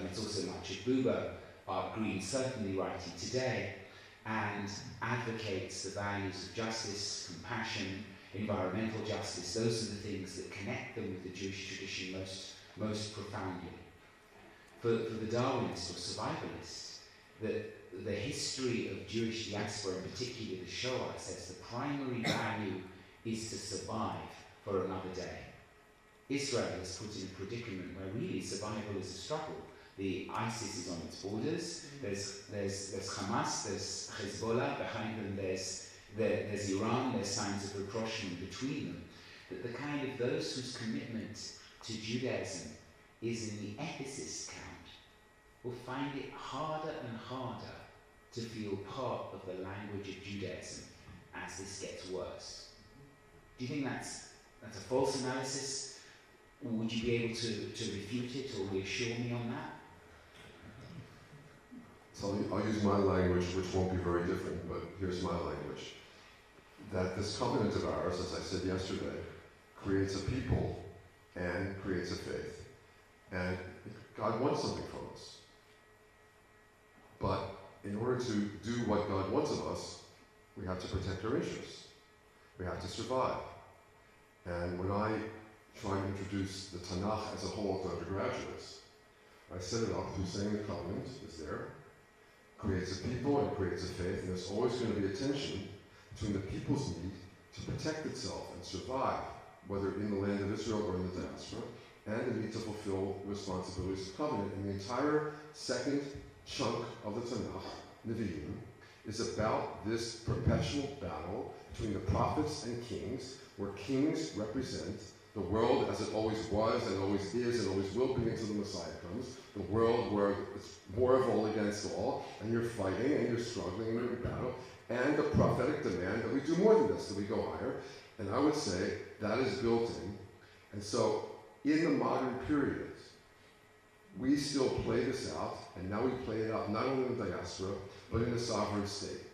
It's also much of Buber, Art Green certainly writing today, and advocates the values of justice, compassion, environmental justice. Those are the things that connect them with the Jewish tradition most profoundly. for the Darwinist or survivalist, that the history of Jewish diaspora, and particularly the Shoah, says the primary value is to survive for another day. Israel is put in a predicament where really survival is a struggle. The ISIS is on its borders. There's Hamas, there's Hezbollah, behind them there's Iran, there's signs of rapprochement between them. That the kind of those whose commitment to Judaism is in the ethicist count will find it harder and harder to feel part of the language of Judaism as this gets worse. Do you think that's a false analysis? Or would you be able to refute it or reassure me on that? So I'll use my language, which won't be very different, but here's my language. That this covenant of ours, as I said yesterday, creates a people and creates a faith. And God wants something from us. But in order to do what God wants of us, we have to protect our interests. We have to survive. And when I try to introduce the Tanakh as a whole to undergraduates, I set it up through saying the covenant is there, creates a people and creates a faith, and there's always going to be a tension between the people's need to protect itself and survive, whether in the land of Israel or in the diaspora, and the need to fulfill the responsibilities of the covenant. And the entire second chunk of the Tanakh, Nevi'im, is about this perpetual battle between the prophets and kings, where kings represent the world as it always was and always is and always will be until the Messiah comes, the world where it's war of all against all, and you're fighting and you're struggling and you're in battle, and the prophetic demand that we do more than this, that we go higher. And I would say that is built in. And so in the modern period, we still play this out, and now we play it out not only in the diaspora, but in a sovereign state.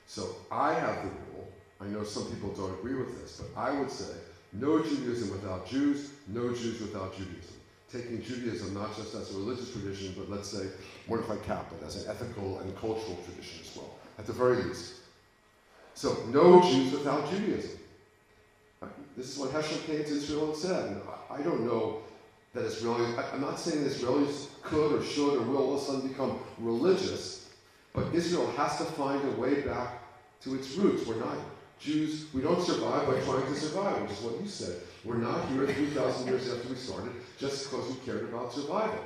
So I have the rule, I know some people don't agree with this, but I would say no Judaism without Jews, no Jews without Judaism. Taking Judaism not just as a religious tradition, but let's say, Mordechai Kaplan, as an ethical and cultural tradition as well, at the very least. So, no Jews without Judaism. This is what Heschel came to Israel and said. And I don't know that Israelis, I'm not saying that Israelis could or should or will all of a sudden become religious, but Israel has to find a way back to its roots. We're not Jews, we don't survive by trying to survive, which is what you said. We're not here 3,000 years after we started just because we cared about survival.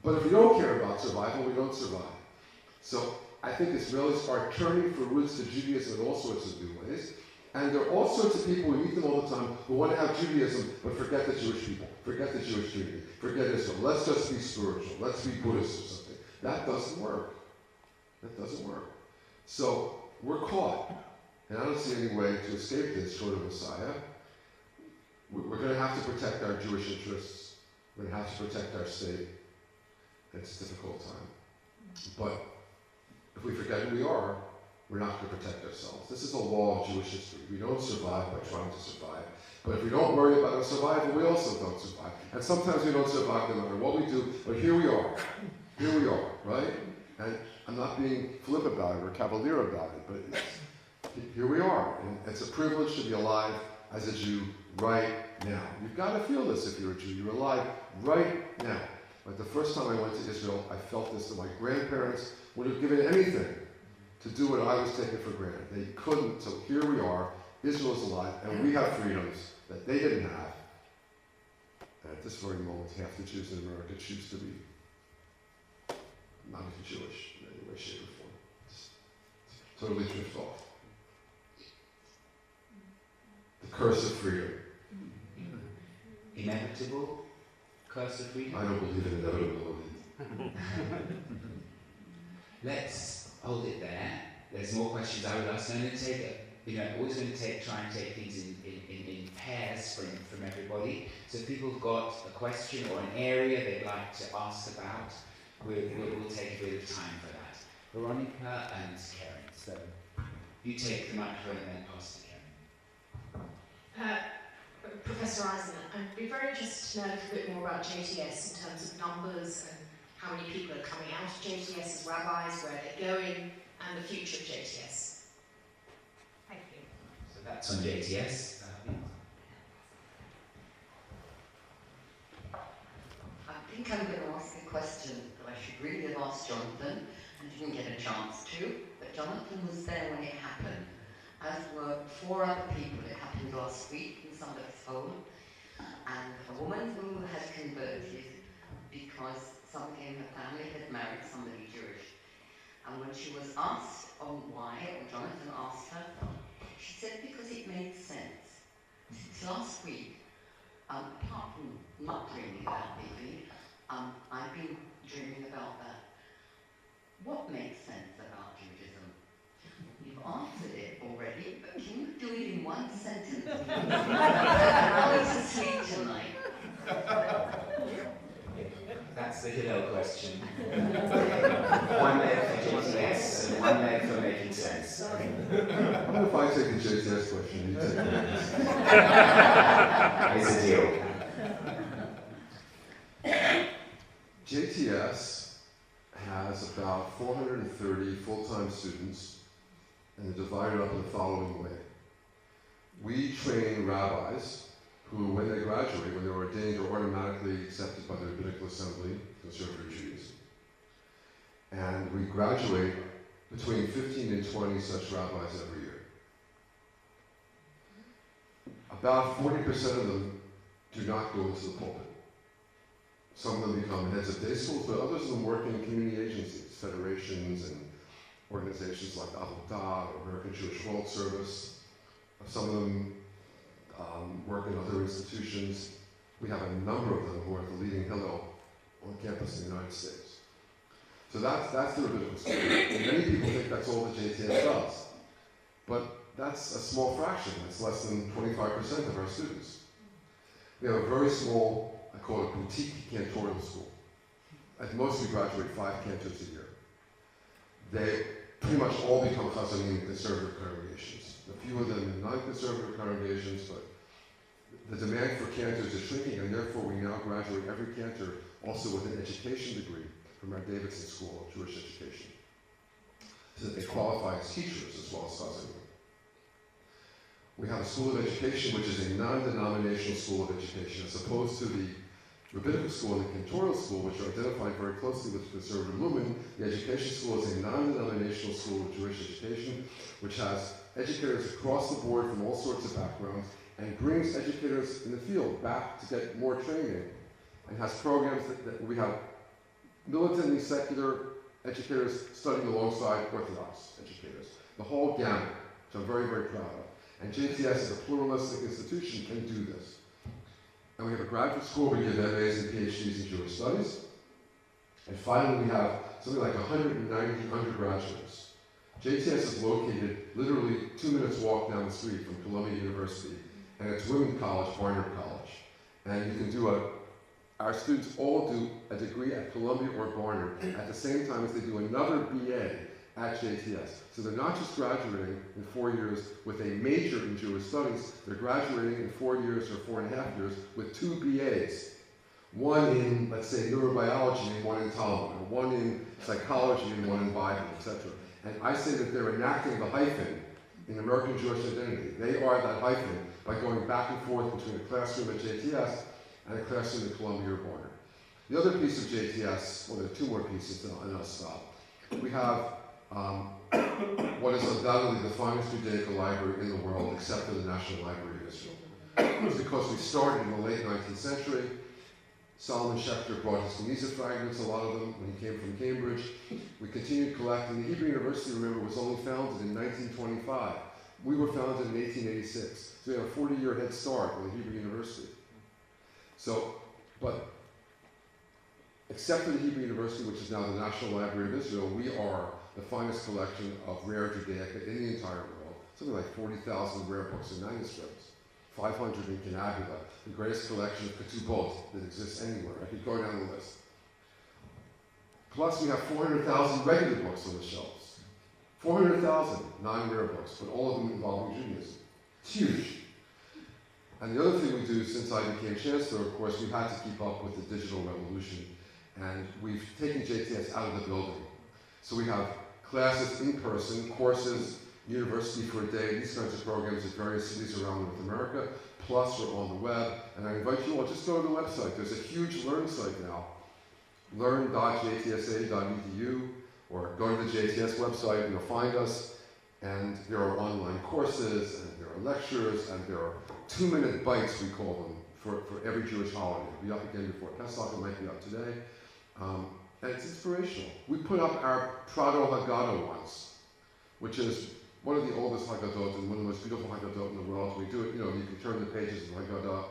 But if we don't care about survival, we don't survive. So I think Israelis are turning for roots to Judaism in all sorts of new ways. And there are all sorts of people, we meet them all the time, who want to have Judaism, but forget the Jewish people, forget the Jewish community, forget Israel. Let's just be spiritual. Let's be Buddhist or something. That doesn't work. That doesn't work. So we're caught. And I don't see any way to escape this short of Messiah. We're going to have to protect our Jewish interests. We're going to have to protect our state. It's a difficult time. But if we forget who we are, we're not going to protect ourselves. This is a law of Jewish history. We don't survive by trying to survive. But if we don't worry about our survival, we also don't survive. And sometimes we don't survive no matter what we do, but here we are. Here we are, right? And I'm not being flip about it or cavalier about it, but here we are. And it's a privilege to be alive as a Jew right now. You've got to feel this if you're a Jew. You're alive right now. Like the first time I went to Israel, I felt this, that my grandparents would have given anything to do what I was taking for granted. They couldn't, so here we are. Israel is alive, and we have freedoms that they didn't have. And at this very moment, half the Jews in America choose to be not even Jewish in any way, shape, or form. It's totally drift off. The curse of freedom. Inevitable curse of freedom? I don't believe in inevitability. Let's hold it there. There's more questions I would ask. I'm going to take it. Always going to try and take things in pairs from everybody. So if people have got a question or an area they'd like to ask about, we'll take a bit of time for that. Veronica and Karen. So you take the microphone and then pass to Karen. Professor Eisen, I'd be very interested to know a little bit more about JTS in terms of numbers and how many people are coming out of JTS as rabbis, where they're going, and the future of JTS. Thank you. So that's on JTS. I think I'm going to ask a question were 4 other people. It happened last week in somebody's home. And a woman who had converted because somebody in her family had married somebody Jewish. And when she was asked on why, or Jonathan asked her, she said because it made sense. Since last week, apart from not dreaming about baby, I've been dreaming about that. What makes sense about Judaism? You've answered it already, but can you do it in one sentence? I was asleep tonight. That's the Hillel question. One leg for JTS and one leg for making sense. What if I take the JTS question and you take the It's a deal. JTS has about 430 full-time students, and they're divided up in the following way. We train rabbis who, when they graduate, when they're ordained, are automatically accepted by the Rabbinical Assembly, Conservative Judaism. And we graduate between 15 and 20 such rabbis every year. About 40% of them do not go into the pulpit. Some of them become heads of day schools, but others of them work in community agencies, federations, and organizations like Avodah or American Jewish World Service. Some of them work in other institutions. We have a number of them who are at the leading Hillel on campus in the United States. So that's the rabbinical school. And many people think that's all the JTS does. But that's a small fraction. That's less than 25% of our students. We have a very small, I call it boutique cantorial school. At most we graduate 5 cantors a year. They pretty much all become chasanim in conservative congregations. A few of them in non-conservative congregations, but the demand for cantors is shrinking, and therefore we now graduate every cantor also with an education degree from our Davidson School of Jewish Education, so that they qualify as teachers as well as chasanim. We have a school of education which is a non-denominational school of education, as opposed to the rabbinical school and the cantorial school, which are identified very closely with conservative movement. The education school is a non-denominational school of Jewish education, which has educators across the board from all sorts of backgrounds, and brings educators in the field back to get more training, and has programs that we have militantly secular educators studying alongside Orthodox educators. The whole gamut, which I'm very, very proud of. And JTS as a pluralistic institution can do this. And we have a graduate school where we give MAs and PhDs in Jewish studies. And finally, we have something like 190 undergraduates. JTS is located literally 2 minutes walk down the street from Columbia University, and it's women's college, Barnard College. And you can do our students all do a degree at Columbia or Barnard at the same time as they do another BA at JTS. So they're not just graduating in 4 years with a major in Jewish studies, they're graduating in 4 years or 4.5 years with 2 BAs. One in, let's say, neurobiology and one in Talmud, or one in psychology and one in Bible, etc. And I say that they're enacting the hyphen in American Jewish identity. They are that hyphen by going back and forth between a classroom at JTS and a classroom at Columbia or Barnard. The other piece of JTS, well, there are 2 more pieces, and I'll stop. We have what is undoubtedly the finest Judaical library in the world, except for the National Library of Israel. It was because we started in the late 19th century. Solomon Schechter brought his Geniza fragments, a lot of them, when he came from Cambridge. We continued collecting. The Hebrew University, remember, was only founded in 1925. We were founded in 1886. So we have a 40-year head start on the Hebrew University. So, but except for the Hebrew University, which is now the National Library of Israel, we are the finest collection of rare Judaica in the entire world. Something like 40,000 rare books and manuscripts, 500 in Canabula, the greatest collection of ketubot that exists anywhere. I could go down the list. Plus, we have 400,000 regular books on the shelves. 400,000 non-rare books, but all of them involving Judaism. It's huge. And the other thing we do since I became Chancellor, of course, we've had to keep up with the digital revolution. And we've taken JTS out of the building. So we have classes in person, courses, university for a day, these kinds of programs at various cities around North America. Plus, we're on the web. And I invite you all, just go to the website. There's a huge Learn site now. Learn.jtsa.edu, or go to the JTS website and you'll find us. And there are online courses, and there are lectures, and there are 2-minute bites, we call them, for every Jewish holiday. It'll be up again before Pesach, it might be up today. And it's inspirational. We put up our Prado Haggadah once, which is one of the oldest Haggadot and one of the most beautiful Haggadot in the world. We do it, you can turn the pages of Haggadah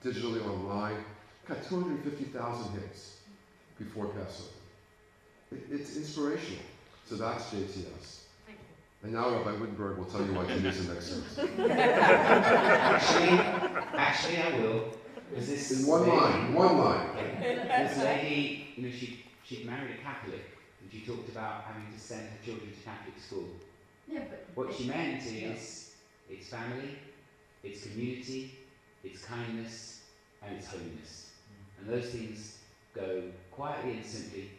digitally online. Got 250,000 hits before Passover. It's inspirational. So that's JTS. And now Rabbi Wittenberg will tell you why Judaism makes sense. Actually, I will. Because this in one line. This lady, she'd married a Catholic, and she talked about having to send her children to Catholic school. Yeah, but what she meant is, it's family, it's community, it's kindness, and it's holiness. And those things go quietly and simply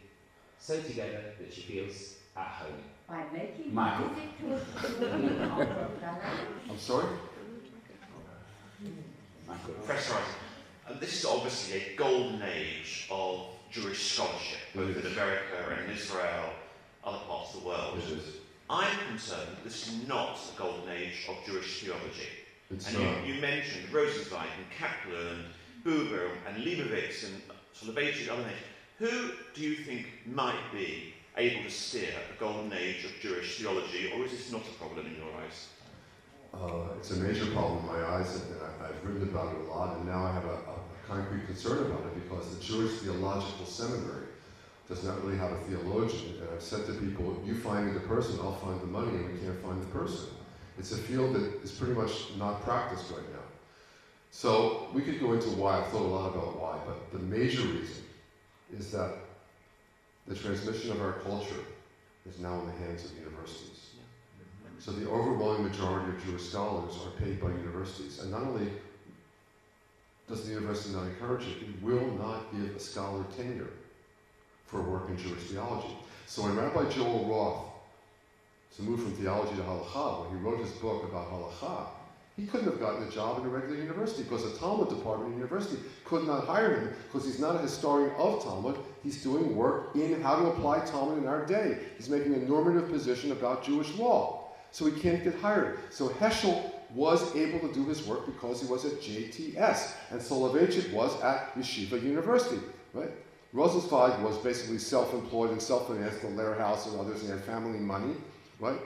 so together that she feels at home. by making Michael. music to a school. I'm sorry? Michael. Professor Eisen, this is obviously a golden age of Jewish scholarship, both in America and in Israel, other parts of the world. It is. I'm concerned that this is not a golden age of Jewish theology. It's and not. you mentioned Rosenzweig and Kaplan and Buber and Leibowitz and Soloveitchik and other names. Who do you think might be able to steer a golden age of Jewish theology, or is this not a problem in your eyes? It's a major problem in my eyes, and I've written about it a lot, and now I have a concrete concern about it because the Jewish Theological Seminary does not really have a theologian, and I've said to people, you find me the person, I'll find the money, and we can't find the person. It's a field that is pretty much not practiced right now. So we could go into why, I've thought a lot about why, but the major reason is that the transmission of our culture is now in the hands of universities. So the overwhelming majority of Jewish scholars are paid by universities. And not only does the university not encourage it, it will not give a scholar tenure for work in Jewish theology. So when Rabbi Joel Roth, to move from theology to halakha, when he wrote his book about halakha, he couldn't have gotten a job in a regular university because the Talmud department in the university could not hire him because he's not a historian of Talmud. He's doing work in how to apply Talmud in our day. He's making a normative position about Jewish law. So he can't get hired. So Heschel was able to do his work because he was at JTS, and Soloveitchik was at Yeshiva University, right? Rosenzweig was basically self-employed and self-financed, the Lehrhaus and others, and he had family money, right?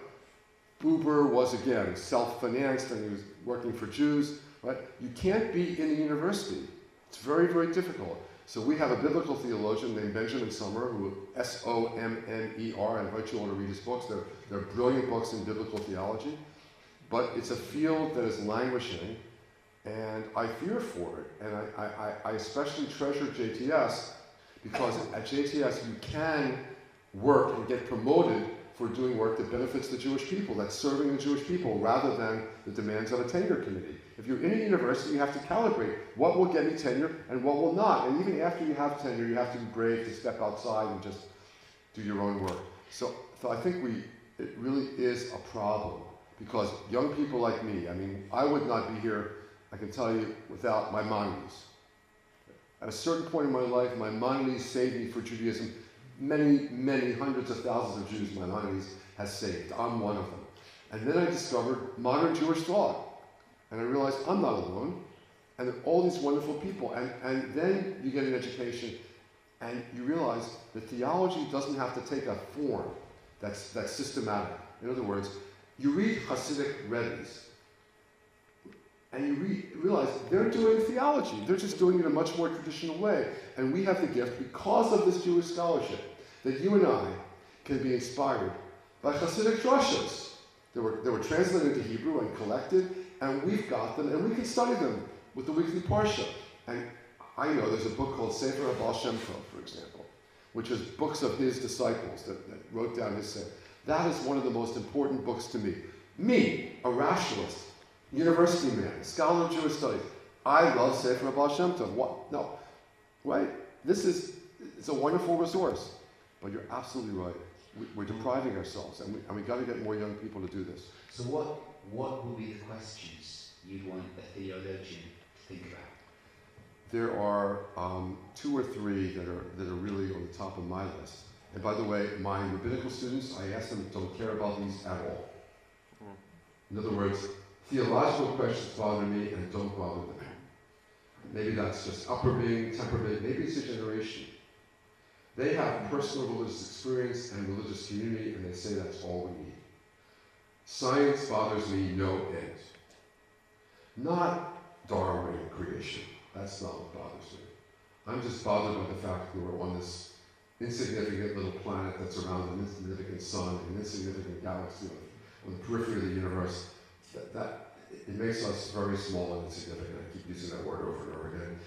Buber was, again, self-financed, and he was working for Jews, right? You can't be in a university. It's very, very difficult. So we have a biblical theologian named Benjamin Sommer, who S-O-M-M-E-R. I invite you all to read his books. They're brilliant books in biblical theology. But it's a field that is languishing, and I fear for it. And I especially treasure JTS, because at JTS you can work and get promoted for doing work that benefits the Jewish people, that's serving the Jewish people, rather than the demands of a tenure committee. If you're in a university, you have to calibrate what will get me tenure and what will not. And even after you have tenure, you have to be brave to step outside and just do your own work. So I think it really is a problem, because young people like me, I mean, I would not be here, I can tell you, without my Maimonides. At a certain point in my life, my Maimonides saved me for Judaism. Many, many hundreds of thousands of Jews Maimonides has saved. I'm one of them. And then I discovered modern Jewish thought. And I realized I'm not alone. And there are all these wonderful people. And then you get an education, and you realize that theology doesn't have to take a form that's systematic. In other words, you read Hasidic Rebbes, and you realize they're doing theology. They're just doing it in a much more traditional way. And we have the gift, because of this Jewish scholarship, that you and I can be inspired by Hasidic drashas. They were translated into Hebrew and collected, and we've got them, and we can study them with the weekly Parsha. And I know there's a book called Sefer HaBaal Shem Tov, for example, which is books of his disciples that wrote down his saying. That is one of the most important books to me. Me, a rationalist, university man, scholar of Jewish studies, I love Sefer HaBaal Shem Tov. What? No. Right? It's a wonderful resource. But you're absolutely right. We're depriving ourselves, and we got to get more young people to do this. So what will be the questions you'd want a theologian to think about? There are 2 or 3 that are really on the top of my list. And by the way, my rabbinical students, I ask them, don't care about these at all. In other words, theological questions bother me and don't bother them. Maybe that's just upbringing, temperament, maybe it's a generation. They have personal religious experience and religious community, and they say that's all we need. Science bothers me no end. Not Darwin and creation. That's not what bothers me. I'm just bothered by the fact that we're on this insignificant little planet that's around an insignificant sun, an insignificant galaxy on the periphery of the universe. It makes us very small and insignificant. I keep using that word over and over again.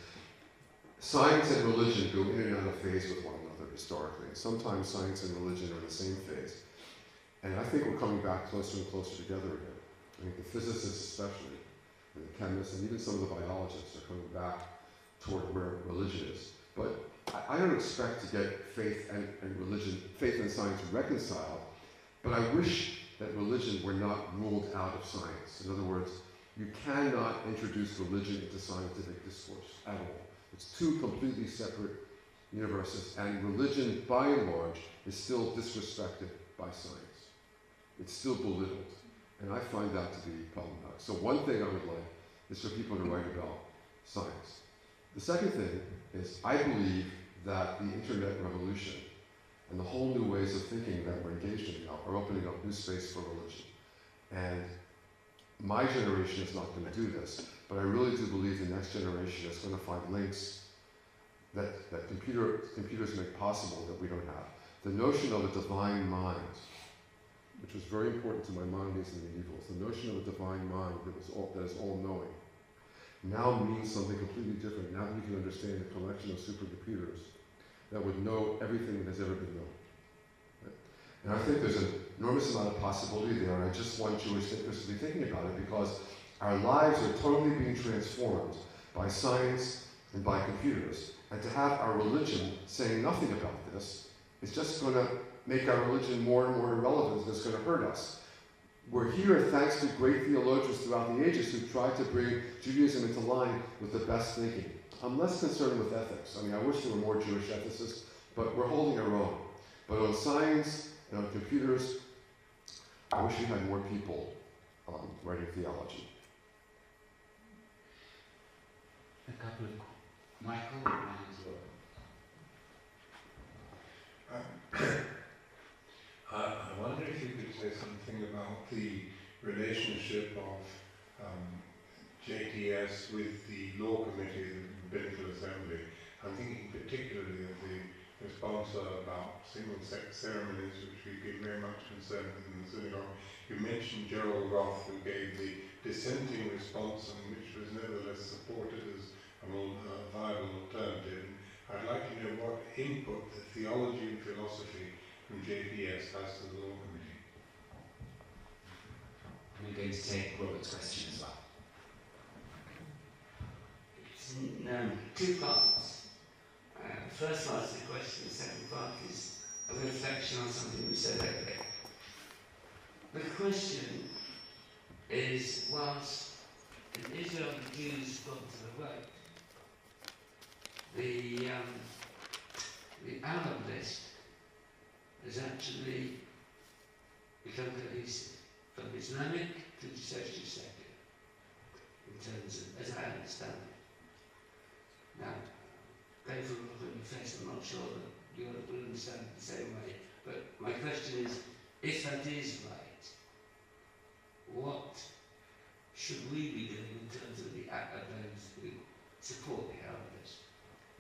Science and religion go in and out of phase with one another historically. Sometimes science and religion are in the same phase. And I think we're coming back closer and closer together again. I think the physicists especially, and the chemists, and even some of the biologists are coming back toward where religion is. But I don't expect to get faith and religion, faith and science reconciled, but I wish that religion were not ruled out of science. In other words, you cannot introduce religion into scientific discourse at all. It's two completely separate universes, and religion, by and large, is still disrespected by science. It's still belittled, and I find that to be problematic. So one thing I would like is for people to write about science. The second thing is I believe that the internet revolution and the whole new ways of thinking that we're engaged in now are opening up new space for religion. And my generation is not going to do this, but I really do believe the next generation is going to find links that computers make possible that we don't have. The notion of a divine mind, which was very important to Maimonides and the medievals, the notion of a divine mind that is all-knowing, now means something completely different. Now we can understand a collection of supercomputers that would know everything that has ever been known. Right? And I think there's an enormous amount of possibility there, and I just want Jewish thinkers to be thinking about it, because our lives are totally being transformed by science and by computers. And to have our religion saying nothing about this is just going to make our religion more and more irrelevant, and it's going to hurt us. We're here thanks to great theologians throughout the ages who tried to bring Judaism into line with the best thinking. I'm less concerned with ethics. I mean, I wish there were more Jewish ethicists, but we're holding our own. But on science and on computers, I wish we had more people writing theology. A couple of Michael and I wonder if you could say something about the relationship of JTS with the law committee of the Rabbinical Assembly. I'm thinking particularly of the response about single-sex ceremonies, which we give very much concern within the synagogue. You mentioned Gerald Roth, who gave the dissenting response, and which was nevertheless supported as a more viable alternative. I'd like to know what input the theology and philosophy from JPS has to the law committee. I'm going to take Robert's question as well. It's in two parts. First part is the question, the second part is a reflection on something we said earlier. The question is, whilst in Israel the Jews got to the right, the Arab list has actually become cohesive, from Islamic to socially secular, in terms of, as I understand it. Now, going for a look at your face, I'm not sure that you will understand it the same way, but my question is, if that is right, what should we be doing in terms of the those who support the Arab list?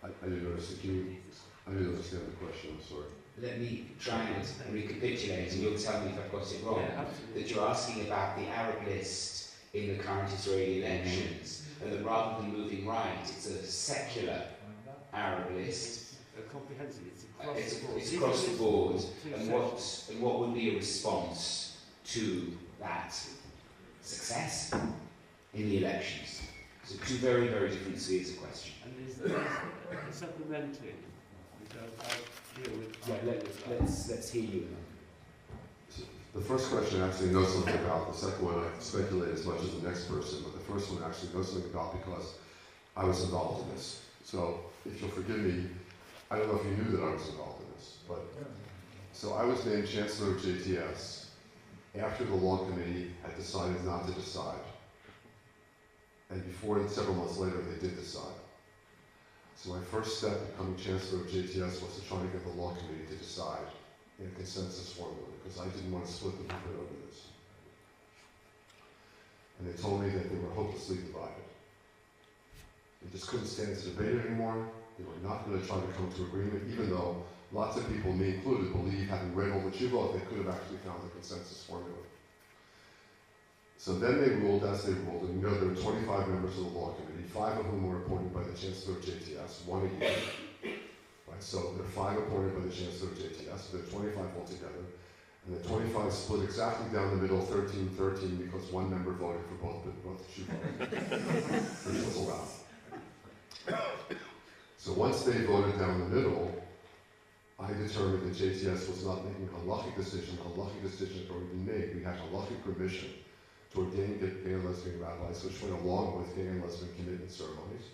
I didn't understand the question, I'm sorry. Let me try and recapitulate, and you'll tell me if I've got it wrong. Yeah, that you're asking about the Arab list in the current Israeli elections, and that rather than moving right, it's a secular Arab list. It's comprehensive. It's across the board. And what would be a response to that success in the elections? So two very, very different spheres of question. And is there a supplementary? I'll deal with. Yeah, let's hear you. So the first question actually knows something about. The second one I speculate as much as the next person, but the first one actually knows something about because I was involved in this. So if you'll forgive me, I don't know if you knew that I was involved in this, but so I was named Chancellor of JTS after the law committee had decided not to decide. And before, several months later, they did decide. So my first step becoming Chancellor of JTS was to try to get the law committee to decide in a consensus formula, because I didn't want to split the movement over this. And they told me that they were hopelessly divided. They just couldn't stand to debate it anymore. They were not going to try to come to agreement, even though lots of people, me included, believe, having read all the Tshuvot, they could have actually found a consensus formula. So then they ruled as they ruled, and you know there were 25 members of the law committee, 5 of whom were appointed by the Chancellor of JTS, 1 a year. Right, so there are 5 appointed by the Chancellor of JTS, so there are 25 altogether. And the 25 split exactly down the middle, 13-13, because 1 member voted for both Tshuvot, which was allowed. So once they voted down the middle, I determined that JTS was not making a halachic decision. A halachic decision had already been made. We had halachic permission to ordain gay and lesbian rabbis, which went along with gay and lesbian commitment ceremonies.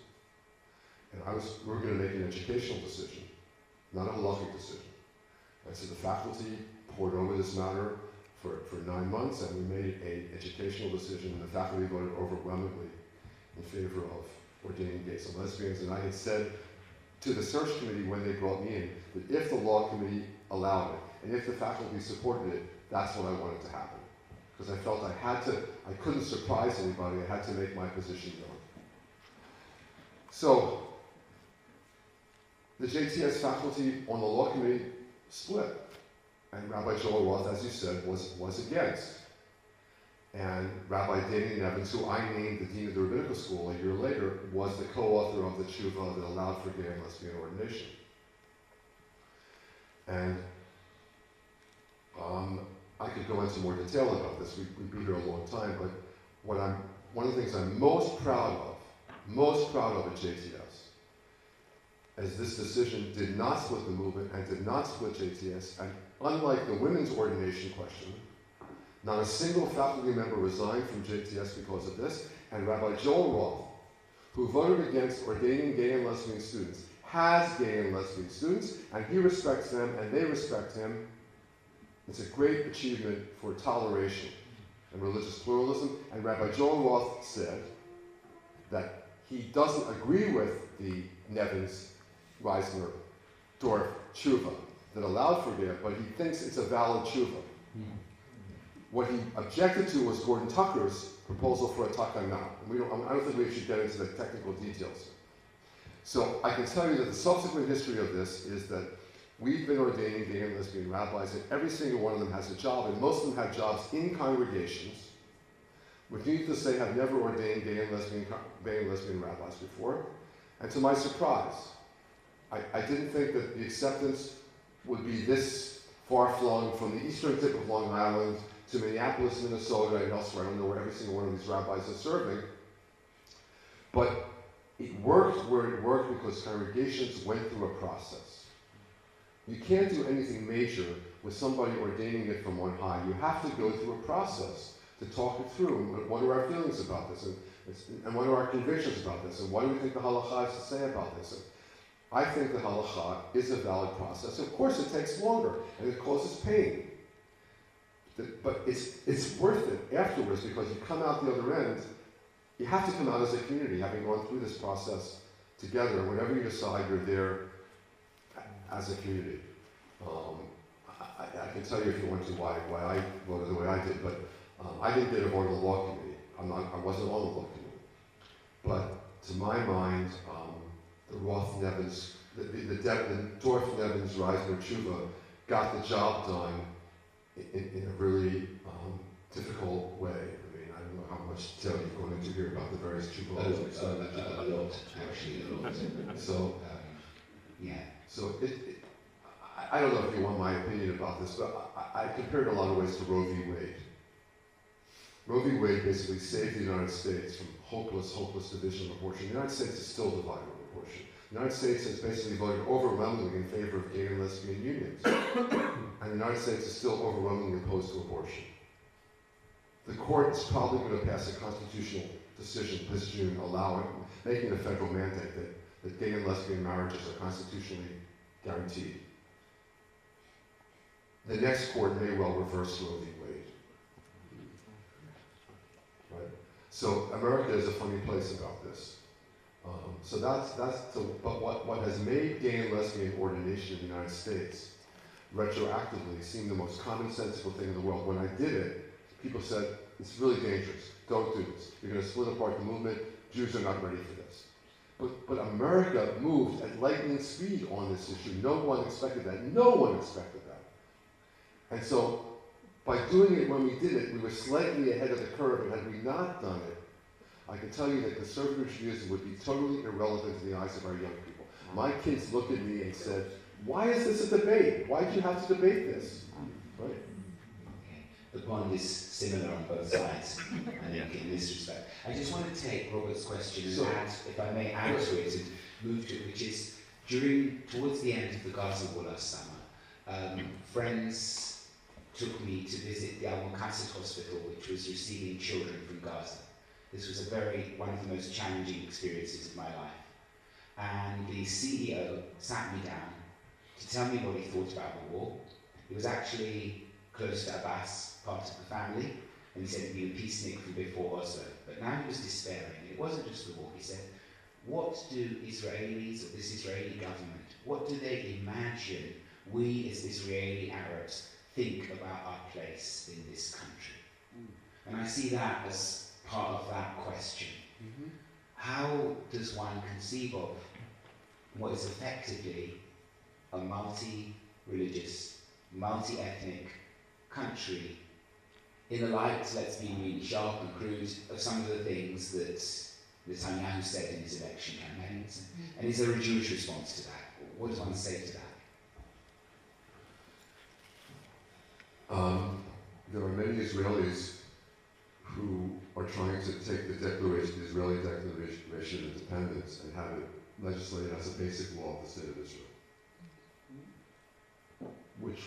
And we were going to make an educational decision, not a halachic decision. And so the faculty pored over this matter for 9 months, and we made an educational decision, and the faculty voted overwhelmingly in favor of ordaining gays and lesbians. And I had said to the search committee when they brought me in that if the law committee allowed it, and if the faculty supported it, that's what I wanted to happen. Because I felt I couldn't surprise anybody, I had to make my position known. So, the JTS faculty on the law committee split. And Rabbi Joel Roth, as you said, was against. And Rabbi Daniel Evans, who I named the Dean of the Rabbinical School a year later, was the co-author of the Tshuvah that allowed for gay and lesbian ordination. And I could go into more detail about this. We'd be here a long time, but one of the things I'm most proud of at JTS, as this decision did not split the movement and did not split JTS, and unlike the women's ordination question, not a single faculty member resigned from JTS because of this, and Rabbi Joel Roth, who voted against ordaining gay and lesbian students, has gay and lesbian students, and he respects them, and they respect him. It's a great achievement for toleration and religious pluralism, and Rabbi Joel Roth said that he doesn't agree with the Nevins, Reisner, Dorff Tshuvah that allowed for gay, but he thinks it's a valid Tshuvah. What he objected to was Gordon Tucker's proposal for a takana. I don't think we should get into the technical details. So I can tell you that the subsequent history of this is that we've been ordaining gay and lesbian rabbis, and every single one of them has a job, and most of them have jobs in congregations, which needless to say have never ordained gay and lesbian rabbis before. And to my surprise, I didn't think that the acceptance would be this far-flung from the eastern tip of Long Island to Minneapolis, Minnesota, and elsewhere. I don't know where every single one of these rabbis is serving. But it worked where it worked because congregations went through a process. You can't do anything major with somebody ordaining it from on high. You have to go through a process to talk it through. And what are our feelings about this? And what are our convictions about this? And what do we think the halakha has to say about this? And I think the halakha is a valid process. Of course, it takes longer, and it causes pain. But it's worth it afterwards, because you come out the other end, you have to come out as a community, having gone through this process together. Whenever you decide, you're there as a community. I can tell you if you want to why I voted the way I did, but I didn't get a vote on the law committee. I wasn't on the law committee. But to my mind, the Roth Nevins, the Dorff Nevins Reisner Tshuvah got the job done in a really difficult way. I mean, I don't know how much detail you've gone into here about the various Tshuvahs. A lot, actually, a lot. So, yeah. So I don't know if you want my opinion about this, but I compared in a lot of ways to Roe v. Wade. Roe v. Wade basically saved the United States from hopeless division of abortion. The United States is still divided on abortion. The United States has basically voted overwhelmingly in favor of gay and lesbian unions. And the United States is still overwhelmingly opposed to abortion. The court is probably going to pass a constitutional decision this June making a federal mandate that gay and lesbian marriages are constitutionally guaranteed. The next court may well reverse Roe v. Wade. So America is a funny place about this. But what has made gay and lesbian ordination in the United States retroactively seem the most commonsensical thing in the world. When I did it, people said, it's really dangerous. Don't do this. You're going to split apart the movement. Jews are not ready for this. But America moved at lightning speed on this issue. No one expected that. No one expected that. And so, by doing it when we did it, we were slightly ahead of the curve, and had we not done it, I can tell you that conservative Judaism would be totally irrelevant in the eyes of our young people. My kids looked at me and said, why is this a debate? Why do you have to debate this? Right? Okay. The bond is similar on both sides, I think, in this respect. I just want to take Robert's question and add, if I may add to it and move to it, which is, towards the end of the Gaza war last summer, friends took me to visit the Al-Muqassid hospital, which was receiving children from Gaza. This was one of the most challenging experiences of my life. And the CEO sat me down to tell me what he thought about the war. He was actually close to Abbas, part of the family, and he said he'd been a peacenik from before Oslo. But now he was despairing. It wasn't just the war. He said, what do Israelis, or this Israeli government, what do they imagine we as Israeli Arabs think about our place in this country? And I see that as part of that question. Mm-hmm. How does one conceive of what is effectively a multi-religious, multi-ethnic country in the light, let's be really sharp and crude, of some of the things that Netanyahu said in his election campaigns? And is there a Jewish response to that? What does one say to that? There are many Israelis who are trying to take the Israeli Declaration of Independence and have it legislated as a basic law of the State of Israel, which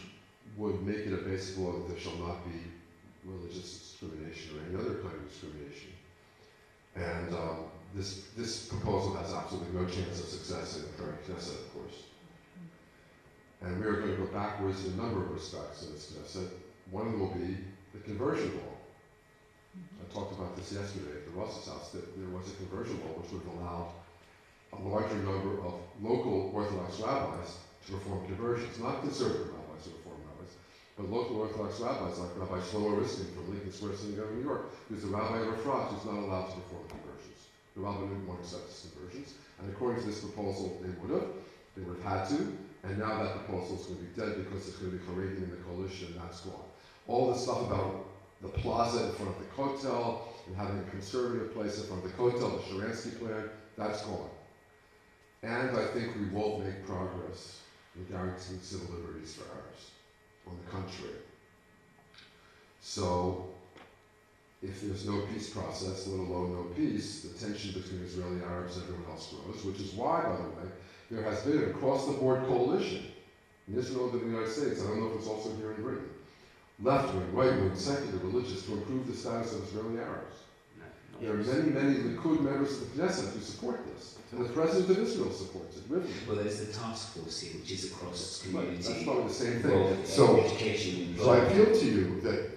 would make it a basic law that there shall not be religious discrimination or any other kind of discrimination. And this proposal has absolutely no chance of success in the current Knesset, of course. And we are going to go backwards in a number of respects in this Knesset. One of them will be the conversion law. I talked about this yesterday at the Ross's house, that there was a conversion law which would have allowed a larger number of local Orthodox rabbis to perform conversions, not conservative rabbis or Reform rabbis, but local Orthodox rabbis like Rabbi Shlomo Riskin from Lincoln Square Synagogue in New York, who's the rabbi of Efrat, who's not allowed to perform conversions. The rabbi didn't want to accept his conversions, and according to this proposal, they would have had to, and now that proposal is going to be dead because it's going to be Haredim in the coalition, and that's gone. All this stuff about the plaza in front of the Kotel, and having a conservative place in front of the Kotel, the Sharansky plan, that's gone. And I think we won't make progress in guaranteeing civil liberties for Arabs. On the contrary. So, if there's no peace process, let alone no peace, the tension between Israeli Arabs and everyone else grows, which is why, by the way, there has been an across-the-board coalition in Israel and the United States. I don't know if it's also here in Britain. Left-wing, right-wing, secular, religious, to improve the status of Israeli Arabs. There are many, many Likud members of the Knesset who support this. And the President of Israel supports it, really. Well, there's the task force here, which is across community. That's probably the same thing. So I appeal to you that,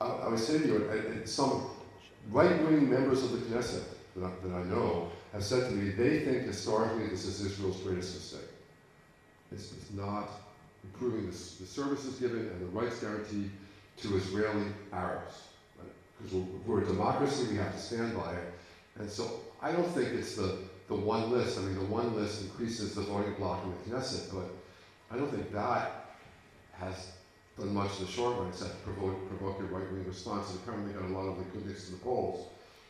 I would say to you, and some right-wing members of the Knesset that I know have said to me, they think historically this is Israel's greatest mistake. It's not improving the services given and the rights guaranteed to Israeli Arabs. Because we're a democracy, we have to stand by it. And so I don't think it's the one list. I mean, the one list increases the voting bloc in the Knesset, but I don't think that has done much in the short run except provoke a right-wing response. And apparently got a lot of Likudics to the polls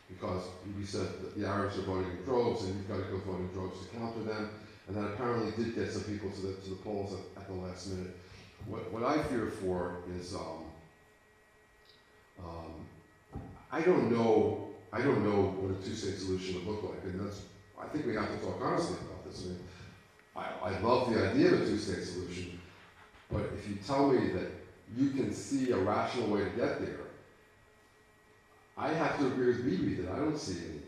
because we said that the Arabs are voting in droves and you've got to go vote in droves to counter them. And that apparently did get some people to the polls at the last minute. What I fear for is I don't know what a two-state solution would look like, and I think we have to talk honestly about this. I mean, I love the idea of a two-state solution, but if you tell me that you can see a rational way to get there, I have to agree with Bibi that I don't see any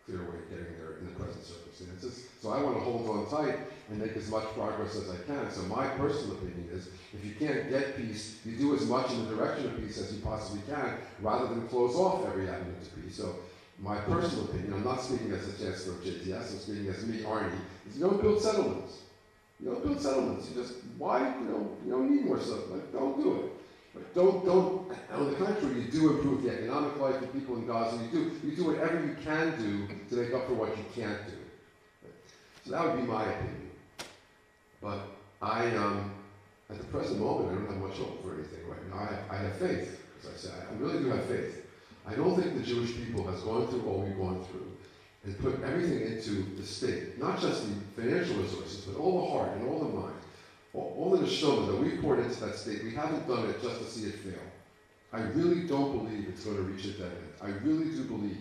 clear way of getting there in the present circumstances. So I want to hold on tight and make as much progress as I can. So my personal opinion is, if you can't get peace, you do as much in the direction of peace as you possibly can, rather than close off every avenue to peace. So my personal opinion, I'm not speaking as the Chancellor of JTS, I'm speaking as me, Arnie, is you don't build settlements. You don't build settlements. You just, why, you don't need more stuff. Like, don't do it. But don't, on the contrary, you do improve the economic life of people in Gaza. You do whatever you can do to make up for what you can't do. So that would be my opinion. But at the present moment, I don't have much hope for anything right now. I have faith, as I say. I really do have faith. I don't think the Jewish people has gone through what we've gone through and put everything into the state, not just the financial resources, but all the heart and all the mind, all the neshama that we poured into that state. We haven't done it just to see it fail. I really don't believe it's going to reach a dead end. I really do believe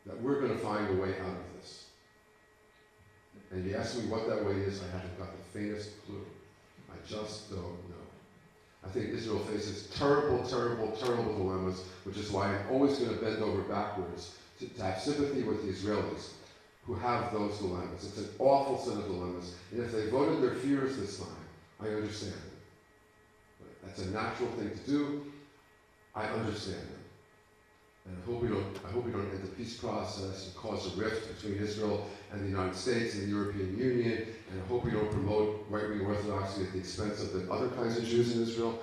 that we're going to find a way out of this. And you ask me what that way is, I haven't got the faintest clue. I just don't know. I think Israel faces terrible, terrible, terrible dilemmas, which is why I'm always going to bend over backwards to have sympathy with the Israelis who have those dilemmas. It's an awful set of dilemmas, and if they voted their fears this time, I understand them. But that's a natural thing to do. I understand them. And I hope we don't end the peace process and cause a rift between Israel and the United States and the European Union, and I hope we don't promote right-wing orthodoxy at the expense of the other kinds of Jews in Israel.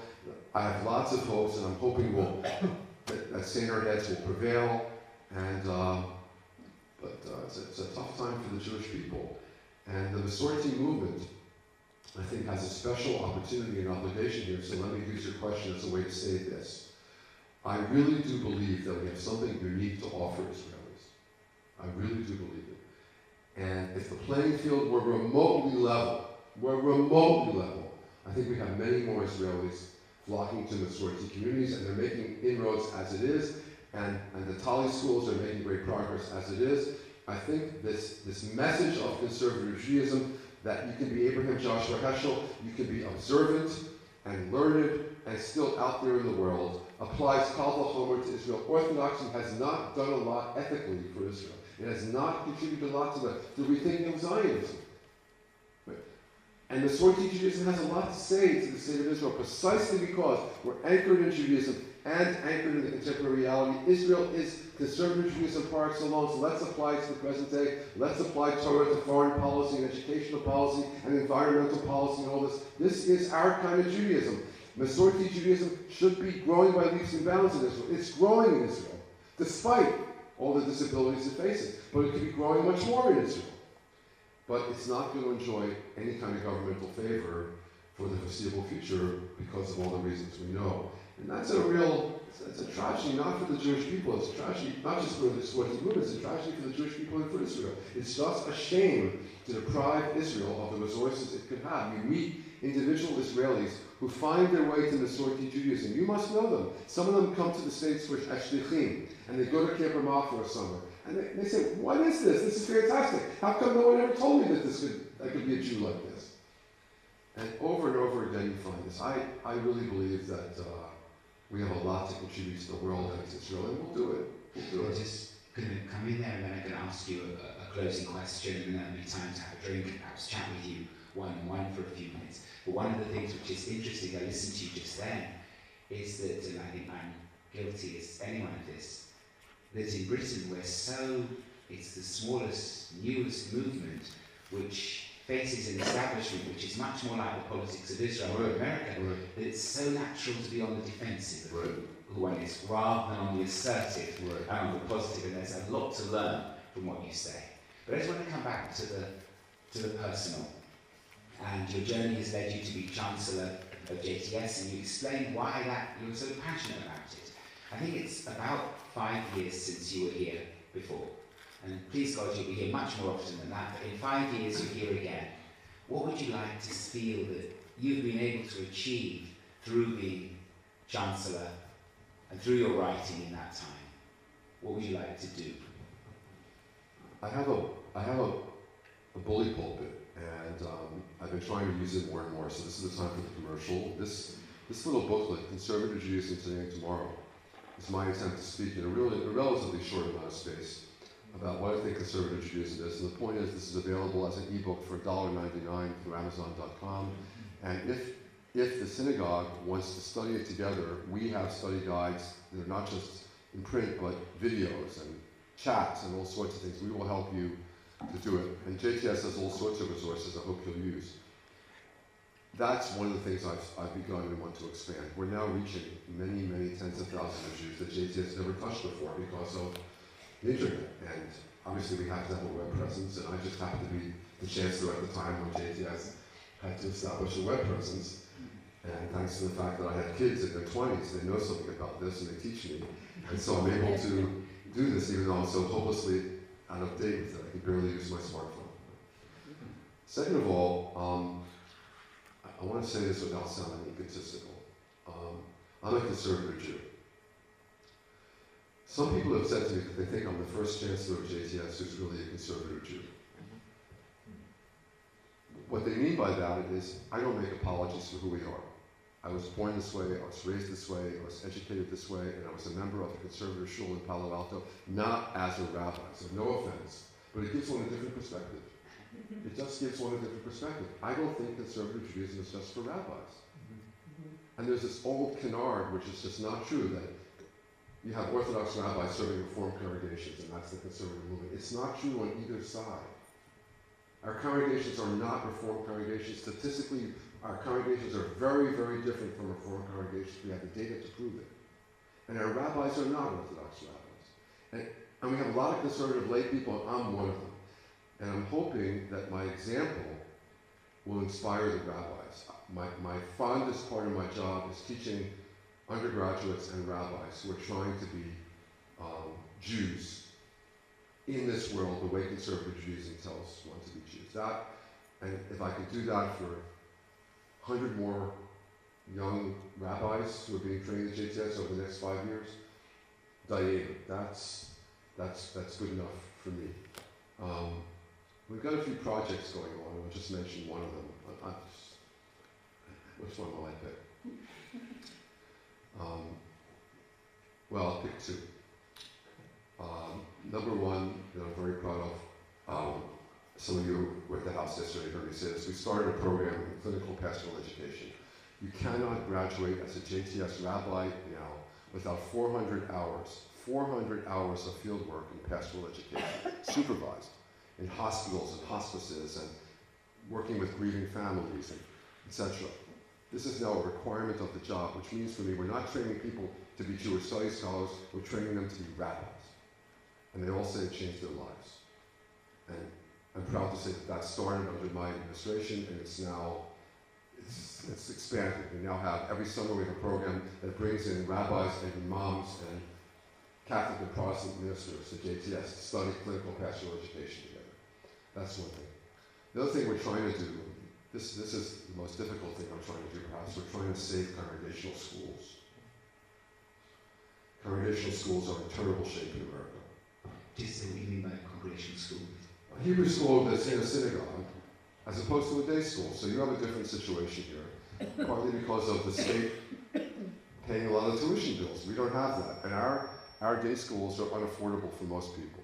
I have lots of hopes, and I'm hoping that saying our heads will prevail, and but it's a tough time for the Jewish people. And the Masorti movement, I think, has a special opportunity and obligation here, so let me use your question as a way to say this. I really do believe that we have something unique to offer Israelis. I really do believe it. And if the playing field were remotely level, I think we have many more Israelis flocking to Masorti communities, and they're making inroads as it is, and the Tali schools are making great progress as it is. I think this message of conservative Judaism, that you can be Abraham Joshua Heschel, you can be observant and learned and still out there in the world, applies kal v'chomer to Israel. Orthodoxy has not done a lot ethically for Israel. It has not contributed a lot to the rethinking of Zionism. Right? And the Masorti Judaism has a lot to say to the state of Israel, precisely because we're anchored in Judaism and anchored in the contemporary reality. Israel is conservative Judaism par excellence. Let's apply it to the present day. Let's apply Torah to foreign policy and educational policy and environmental policy and all this. This is our kind of Judaism. Masorti Judaism should be growing by leaps and bounds in Israel. It's growing in Israel, despite all the disabilities it faces. But it could be growing much more in Israel. But it's not going to enjoy any kind of governmental favor for the foreseeable future because of all the reasons we know. And that's it's a tragedy not for the Jewish people. It's a tragedy not just for the Masorti movement, it's a tragedy for the Jewish people and for Israel. It's just a shame to deprive Israel of the resources it could have. You meet individual Israelis who find their way to Masorti Judaism. You must know them. Some of them come to the States for shlichim, and they go to Camp Ramah for a summer. And they say, what is this? This is fantastic. How come no one ever told me that I could be a Jew like this? And over again you find this. I really believe that we have a lot to contribute to the world and to Israel, and we'll do it. I'm just going to come in there, and then I'm going to ask you a closing question, and then there'll be time to have a drink and perhaps chat with you one-on-one for a few minutes. But one of the things which is interesting, I listened to you just then, is that, and I think I'm guilty as anyone of this, that in Britain it's the smallest, newest movement which faces an establishment which is much more like the politics of Israel or America, that it's so natural to be on the defensive of who one is, rather than on the assertive and on the positive, and there's a lot to learn from what you say. But I just want to come back to the personal. And your journey has led you to be Chancellor of JTS, and you explained why you were so passionate about it. I think it's about 5 years since you were here before. And please God, you'll be here much more often than that, but in 5 years you're here again. What would you like to feel that you've been able to achieve through being Chancellor and through your writing in that time? What would you like to do? I have a bully pulpit, and I've been trying to use it more and more, so this is the time for the commercial. This little booklet, Conservative Judaism Today and Tomorrow, is my attempt to speak in a relatively short amount of space about what I think conservative Judaism is. And the point is, this is available as an ebook for $1.99 through Amazon.com. And if the synagogue wants to study it together, we have study guides that are not just in print, but videos and chats and all sorts of things. We will help you to do it. And JTS has all sorts of resources I hope you'll use. That's one of the things I've begun and want to expand. We're now reaching many, many tens of thousands of Jews that JTS never touched before because of the internet. And obviously we have to have a web presence, and I just happened to be the chancellor at the time when JTS had to establish a web presence. And thanks to the fact that I had kids in their 20s, they know something about this and they teach me. And so I'm able to do this even though I'm so hopelessly out of date with it. I can barely use my smartphone. Second of all, I want to say this without sounding egotistical. I'm a conservative Jew. Some people have said to me that they think I'm the first chancellor of JTS who's really a conservative Jew. What they mean by that is I don't make apologies for who we are. I was born this way, I was raised this way, I was educated this way, and I was a member of a conservative shul in Palo Alto, not as a rabbi, so no offense, but it gives one a different perspective. It just gives one a different perspective. I don't think conservative Judaism is just for rabbis. And there's this old canard, which is just not true, that you have Orthodox rabbis serving Reform congregations, and that's the conservative movement. It's not true on either side. Our congregations are not Reform congregations. Statistically, our congregations are very, very different from Reform congregations. We have the data to prove it. And our rabbis are not Orthodox rabbis. And we have a lot of conservative lay people, and I'm one of them. And I'm hoping that my example will inspire the rabbis. My fondest part of my job is teaching undergraduates and rabbis who are trying to be Jews in this world the way conservative Judaism tells one to be Jews. That, and if I could do that for 100 more young rabbis who are being trained at JTS over the next 5 years, Dayev, that's good enough for me. We've got a few projects going on, and I'll just mention one of them. Which one will I pick? Well, I'll pick two. Number one that I'm very proud of, some of you were at the house yesterday heard me say this, we started a program in clinical pastoral education. You cannot graduate as a JTS rabbi now without 400 hours of field work in pastoral education, supervised in hospitals and hospices and working with grieving families, and etc. This is now a requirement of the job, which means for me, we're not training people to be Jewish studies scholars, we're training them to be rabbis. And they all say it changed their lives. And I'm proud to say that started under my administration, and it's now, it's expanded. We now have, every summer we have a program that brings in rabbis and imams and Catholic and Protestant ministers to JTS to study clinical pastoral education together. That's one thing. The other thing we're trying to do, this is the most difficult thing I'm trying to do perhaps, we're trying to save congregational schools. Congregational schools are in terrible shape in America. Just what you mean by congregational school? A Hebrew school that's in a synagogue, as opposed to a day school. So you have a different situation here, partly because of the state paying a lot of tuition bills. We don't have that. And our day schools are unaffordable for most people.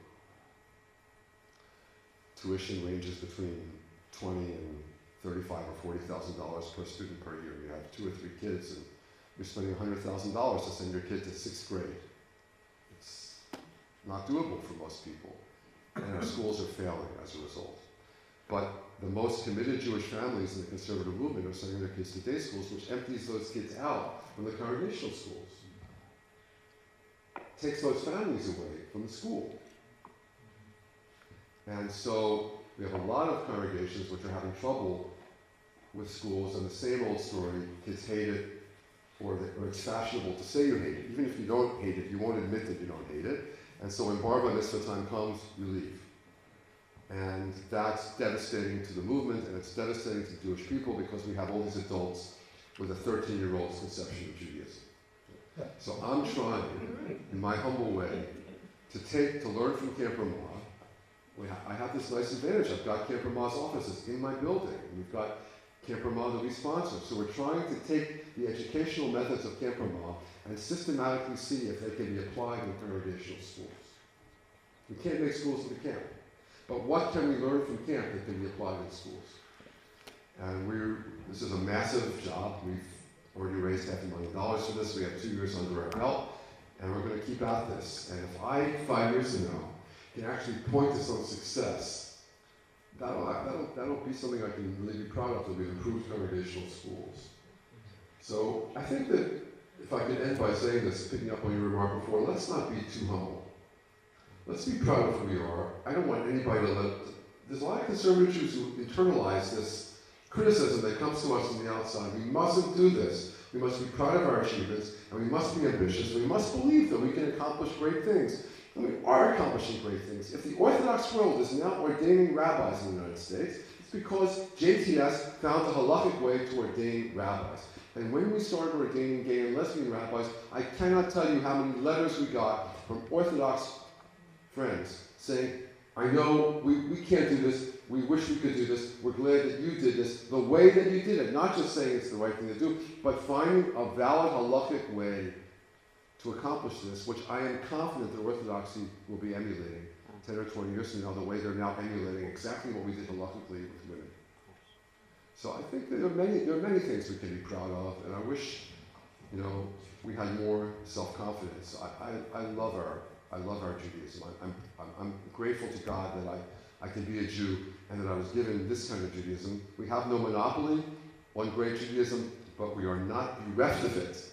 Tuition ranges between $20,000 and $35,000 or $40,000 per student per year. You have 2 or 3 kids, and you're spending $100,000 to send your kid to 6th grade. It's not doable for most people, and our schools are failing as a result. But the most committed Jewish families in the conservative movement are sending their kids to day schools, which empties those kids out from the congregational schools. Takes those families away from the school. And so we have a lot of congregations which are having trouble with schools, and the same old story, kids hate it, or it's fashionable to say you hate it. Even if you don't hate it, you won't admit that you don't hate it. And so when Bar Mitzvah time comes, you leave. And that's devastating to the movement, and it's devastating to Jewish people because we have all these adults with a 13-year-old's conception of Judaism. So I'm trying, in my humble way, to learn from Camp Ramah. I have this nice advantage. I've got Camp Ramah's offices in my building. We've got Camp Ramah that we sponsor. So we're trying to take the educational methods of Camp Ramah and systematically see if they can be applied in congregational schools. We can't make schools into camp. But what can we learn from camp that can be applied in schools? And this is a massive job. We've already raised $500,000 for this. We have 2 years under our belt, and we're going to keep at this. And if 5 years from now, can actually point to some success, that'll be something I can really be proud of, that we've improved congregational schools. So I think that if I could end by saying this, picking up on your remark before, let's not be too humble. Let's be proud of who we are. I don't want anybody to let, there's a lot of conservative Jews who internalize this criticism that comes to us from the outside. We mustn't do this. We must be proud of our achievements, and we must be ambitious. We must believe that we can accomplish great things. And we are accomplishing great things. If the Orthodox world is now ordaining rabbis in the United States, it's because JTS found a halakhic way to ordain rabbis. And when we started ordaining gay and lesbian rabbis, I cannot tell you how many letters we got from Orthodox friends saying, I know we can't do this, we wish we could do this, we're glad that you did this, the way that you did it, not just saying it's the right thing to do, but finding a valid halakhic way to accomplish this, which I am confident that Orthodoxy will be emulating 10 or 20 years from now, the way they're now emulating exactly what we did halakhically with women. So I think that there are many things we can be proud of, and I wish, we had more self-confidence. I love our Judaism. I'm grateful to God that I can be a Jew and that I was given this kind of Judaism. We have no monopoly on great Judaism, but we are not bereft of it.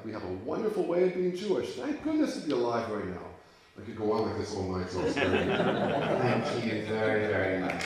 We have a wonderful way of being Jewish. Thank goodness to be alive right now. I could go on like this all night. So it's very Thank you very, very much.